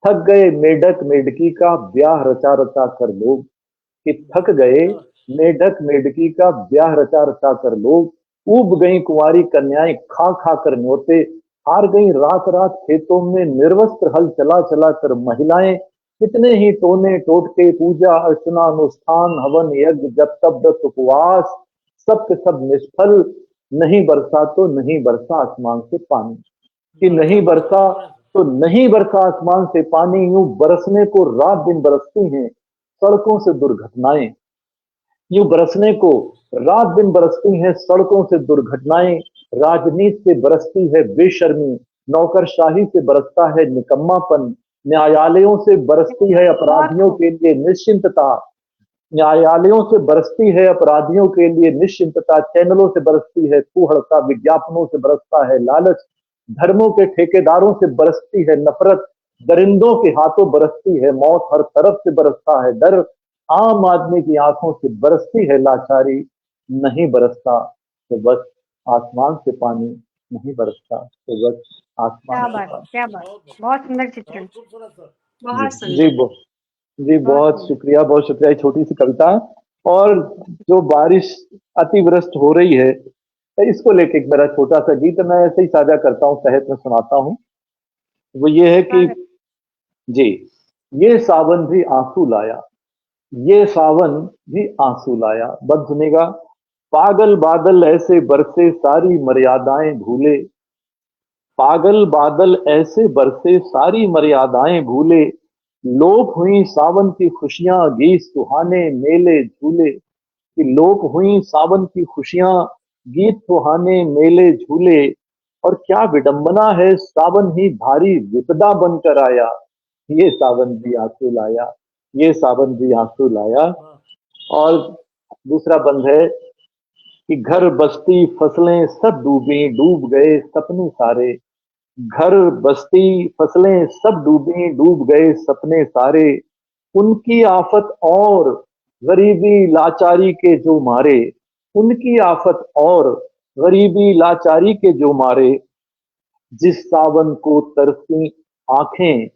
थक गए मेढक मेढकी का ब्याह रचा रचा कर लोग, कि थक गए मेढक मेढकी का ब्याह रचा रचा कर लोग, ऊब गई कुंवारी कन्याएं खा खा कर न्योते, हार गई रात रात खेतों में निर्वस्त्र हल चला चला कर महिलाएं, कितने ही टोने टोटके पूजा अर्चना अनुष्ठान हवन यज्ञ जप तप व्रत उपवास, सब के सब निष्फल, नहीं बरसा तो नहीं बरसा आसमान से पानी, कि नहीं बरसा तो नहीं बरसा आसमान से पानी, यूं बरसने को रात दिन बरसती हैं सड़कों से दुर्घटनाएं, यूं बरसने को रात दिन बरसती हैं सड़कों से दुर्घटनाएं, राजनीति से बरसती है बेशर्मी, नौकरशाही से बरसता है निकम्मापन, न्यायालयों से बरसती है अपराधियों के लिए निश्चिंतता, न्यायालयों से बरसती है अपराधियों के लिए निश्चिंतता, चैनलों से बरसती है कुहड़ता, विज्ञापनों से बरसता है लालच, धर्मों के ठेकेदारों से बरसती है नफरत, दरिंदों के हाथों बरसती है मौत, हर तरफ से बरसता है डर, आम आदमी की आंखों से बरसती है लाचारी, नहीं बरसता तो बस आसमान से पानी, नहीं बरसता तो बस आसमान क्या से बात, पानी। क्या बात, बहुत सुंदर चित्रण। बहुत खूबसूरत सर। बहुत जी सुंदर। जी बहुत सुंदर। शुक्रिया, बहुत शुक्रिया। ये छोटी सी कविता है। और जो बारिश अतिवृष्टि हो रही है, तो इसको लेके एक मेरा छोटा सा गीत मैं ऐसे ही साझा करता हूँ, तहत में सुनाता हूँ। वो ये है कि जी, ये सावन भी आंसू लाया, ये सावन भी आंसू लाया। बंद सुनेगा। पागल बादल ऐसे बरसे सारी मर्यादाएं भूले, पागल बादल ऐसे बरसे सारी मर्यादाएं भूले, लोप हुई सावन की खुशियां गीत सुहाने मेले झूले, कि लोप हुई सावन की खुशियां गीत सुहाने मेले झूले, और क्या विडंबना है सावन ही भारी विपदा बनकर आया, ये सावन भी आंसू लाया, ये सावन भी आंसू लाया। हाँ, और दूसरा बंद है कि घर बस्ती फसलें सब डूबी, डूब गए सपने सारे, घर बस्ती फसलें सब डूबी, डूब गए सपने सारे, उनकी आफत और गरीबी लाचारी के जो मारे, उनकी आफत और गरीबी लाचारी के जो मारे, जिस सावन को तरसी आंखें,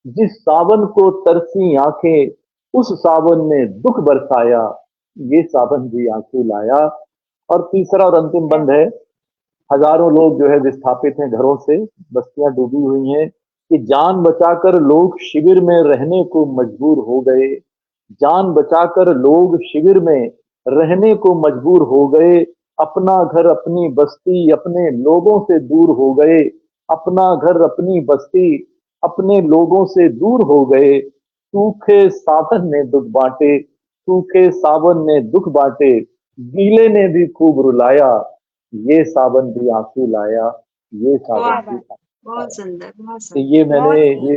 जिस सावन को तरसी आंखें, उस सावन ने दुख बरसाया, ये सावन भी आंसू लाया। और तीसरा और अंतिम बंद है, हजारों लोग जो है विस्थापित हैं घरों से, बस्तियां डूबी हुई हैं, कि जान बचाकर लोग शिविर में रहने को मजबूर हो गए, जान बचाकर लोग शिविर में रहने को मजबूर हो गए, अपना घर अपनी बस्ती अपने लोगों से दूर हो गए, अपना घर अपनी बस्ती अपने लोगों से दूर हो गए, सूखे सावन ने दुख बांटे, सूखे सावन ने दुख बांटे, गीले ने भी खूब रुलाया, ये सावन भी आंसू लाया, ये सावन भी आंसू बहुत लाया। सुंदर, बहुत तो सुंदर। ये मैंने ये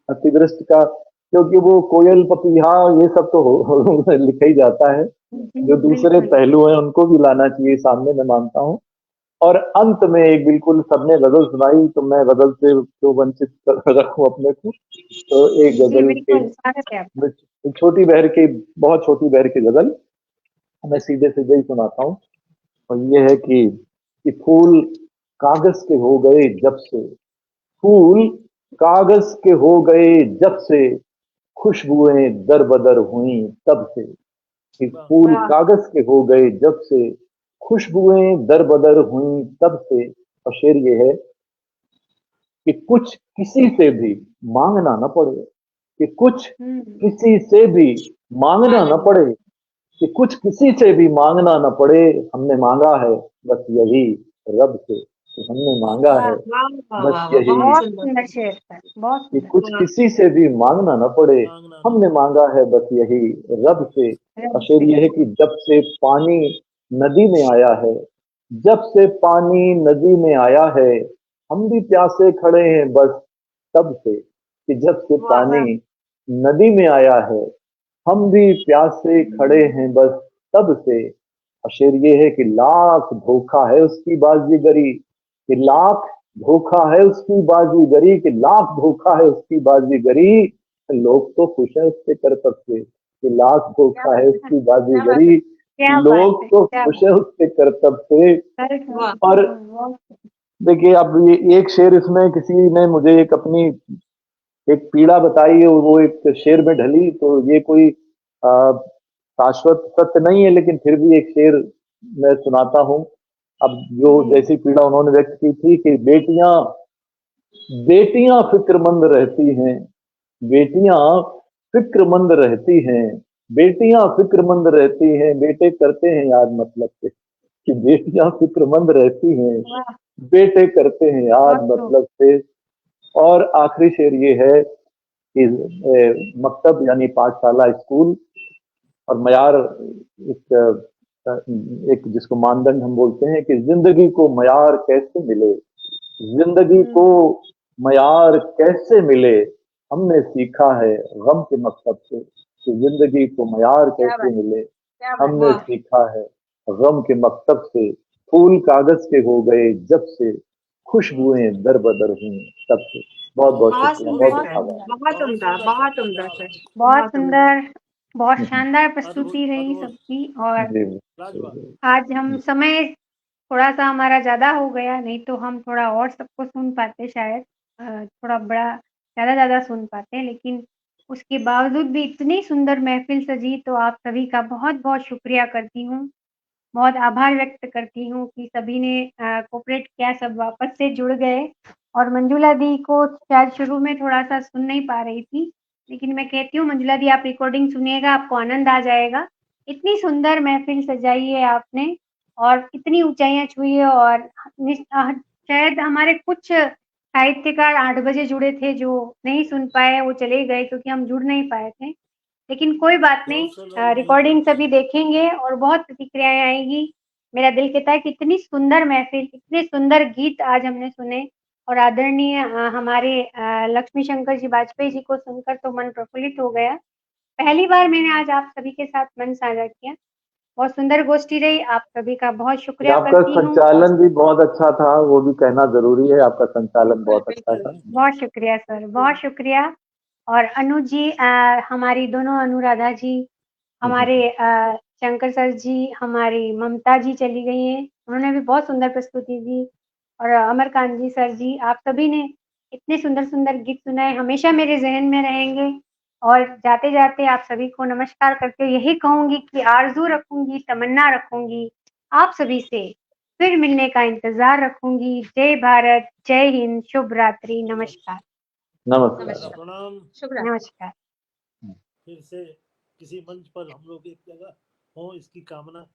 अतिवृष्टि का, क्योंकि वो कोयल पपीहा ये सब तो लिखा ही जाता है, जो दूसरे पहलू हैं उनको भी लाना चाहिए सामने, मैं मानता हूँ। और अंत में एक बिल्कुल सबने गजल सुनाई, तो मैं गजल से क्यों वंचित रखूं अपने को, तो एक गजल के छोटी बहर की, बहुत छोटी बहर की गजल मैं सीधे सीधे ही सुनाता हूँ। और ये है कि फूल कागज के हो गए जब से, फूल कागज के हो गए जब से, खुशबुएं दर बदर हुई तब से, कि फूल कागज के हो गए जब से, खुशबुएं दर बदर हुई तब से। और शेर ये है कि कुछ किसी से भी मांगना न पड़े, कि कुछ किसी से भी मांगना न पड़े, कि कुछ किसी से भी मांगना न पड़े, हमने मांगा है बस यही रब से, कि हमने मांगा है बस यही, बहुत सुंदर शेर था, बहुत कि सुंदर। कुछ किसी से भी मांगना न पड़े, हमने मांगा है बस यही रब से। और शेर ये है कि जब से पानी नदी में आया है, जब से पानी नदी में आया है, हम भी प्यासे खड़े हैं बस तब से, कि जब से पानी नदी में आया है, हम भी प्यासे खड़े हैं बस तब से। और शेर ये है कि लाख धोखा है उसकी बाजीगरी, कि लाख धोखा है उसकी बाजीगरी, कि लाख धोखा है उसकी बाजीगरी, लोग तो खुश है उसके करतब से, कि लाख धोखा है उसकी बाजीगरी, लोग तो खुश है उसके करतब से। और देखिए अब ये एक शेर, इसमें किसी ने मुझे एक अपनी एक पीड़ा बताई है, वो एक शेर में ढली, तो ये कोई शाश्वत सत्य नहीं है, लेकिन फिर भी एक शेर मैं सुनाता हूँ। अब जो जैसी पीड़ा उन्होंने व्यक्त की थी कि बेटियां बेटियां फिक्रमंद रहती हैं, बेटियां फिक्रमंद रहती हैं, बेटियां फिक्रमंद रहती हैं, बेटे करते हैं याद मतलब से, कि बेटियां फिक्रमंद रहती हैं, बेटे करते हैं याद मतलब से। और आखिरी शेर ये है कि मकतब यानी पाठशाला, स्कूल और मयार, एक जिसको मानदंड हम बोलते हैं, कि जिंदगी को मयार कैसे मिले, जिंदगी को मयार कैसे मिले, हमने सीखा है गम के मकसद से, कि जिंदगी को मयार क्या कैसे बात, मिले। क्या बात, हमने वाह, सीखा है गम के मकतब से, फूल कागज के हो गए जब से, खुशबुएं दर बदर हुई तब से। बहुत बहुत बहुत शुक्रिया, सुंदर बहुत बहुत बहुत सर, आभार। सुंदर, बहुत बहुत उम्दा, सुंदर बहुत सर, उम्दा क्या सर, बात, बहुत बहुत उम्दा। सुंदर, बहुत शानदार प्रस्तुति अद्भुत रही अद्भुत, सबकी। और जी लाजवाब। जी आज हम समय थोड़ा सा हमारा ज्यादा हो गया, नहीं तो हम थोड़ा और सबको सुन पाते शायद, थोड़ा बड़ा ज्यादा सुन पाते, लेकिन उसके बावजूद भी इतनी सुंदर महफिल सजी, तो आप सभी का बहुत बहुत शुक्रिया करती हूँ, बहुत आभार व्यक्त करती हूँ कि सभी ने कोऑपरेट किया, सब वापस से जुड़ गए। और मंजुला दी को शायद शुरू में थोड़ा सा सुन नहीं पा रही थी, लेकिन मैं कहती हूँ मंजुला दी आप रिकॉर्डिंग सुनिएगा, आपको आनंद आ जाएगा। इतनी सुंदर महफिल सजाई है आपने और इतनी ऊंचाइयां छुई है। और शायद हमारे कुछ साहित्यकार 8 बजे जुड़े थे जो नहीं सुन पाए, वो चले गए क्योंकि हम जुड़ नहीं पाए थे, लेकिन कोई बात नहीं, रिकॉर्डिंग सभी देखेंगे और बहुत प्रतिक्रियाएं आएगी। मेरा दिल कहता है कि इतनी सुंदर महफिल, इतने सुंदर गीत आज हमने सुने, और आदरणीय हमारे लक्ष्मी शंकर जी वाजपेयी जी को सुनकर तो मन प्रफुल्लित हो गया। पहली बार मैंने आज आप सभी के साथ मन साझा किया। बहुत सुंदर गोष्ठी रही, आप सभी का बहुत शुक्रिया आपका करती हूँ। संचालन भी बहुत अच्छा था, वो भी कहना जरूरी है, आपका संचालन बिल्कुल बहुत अच्छा था। बिल्कुल, बहुत शुक्रिया सर, बहुत शुक्रिया। और अनु जी, हमारी दोनों अनुराधा जी, हमारे शंकर सर जी, हमारी ममता जी चली गई हैं, उन्होंने भी बहुत सुंदर प्रस्तुति दी। और अमरकांत जी सर जी, आप सभी ने इतने सुंदर सुंदर गीत सुनाए, हमेशा मेरे जहन में रहेंगे। और जाते जाते आप सभी को नमस्कार करके यही कहूंगी कि आरजू रखूंगी, तमन्ना रखूंगी, आप सभी से फिर मिलने का इंतजार रखूंगी। जय भारत, जय हिंद, शुभ रात्रि, नमस्कार। नमस्कार। नमस्कार, प्रणाम। शुभ रात्रि। नमस्कार। फिर से किसी मंच पर हम लोग एक जगह हों, इसकी कामना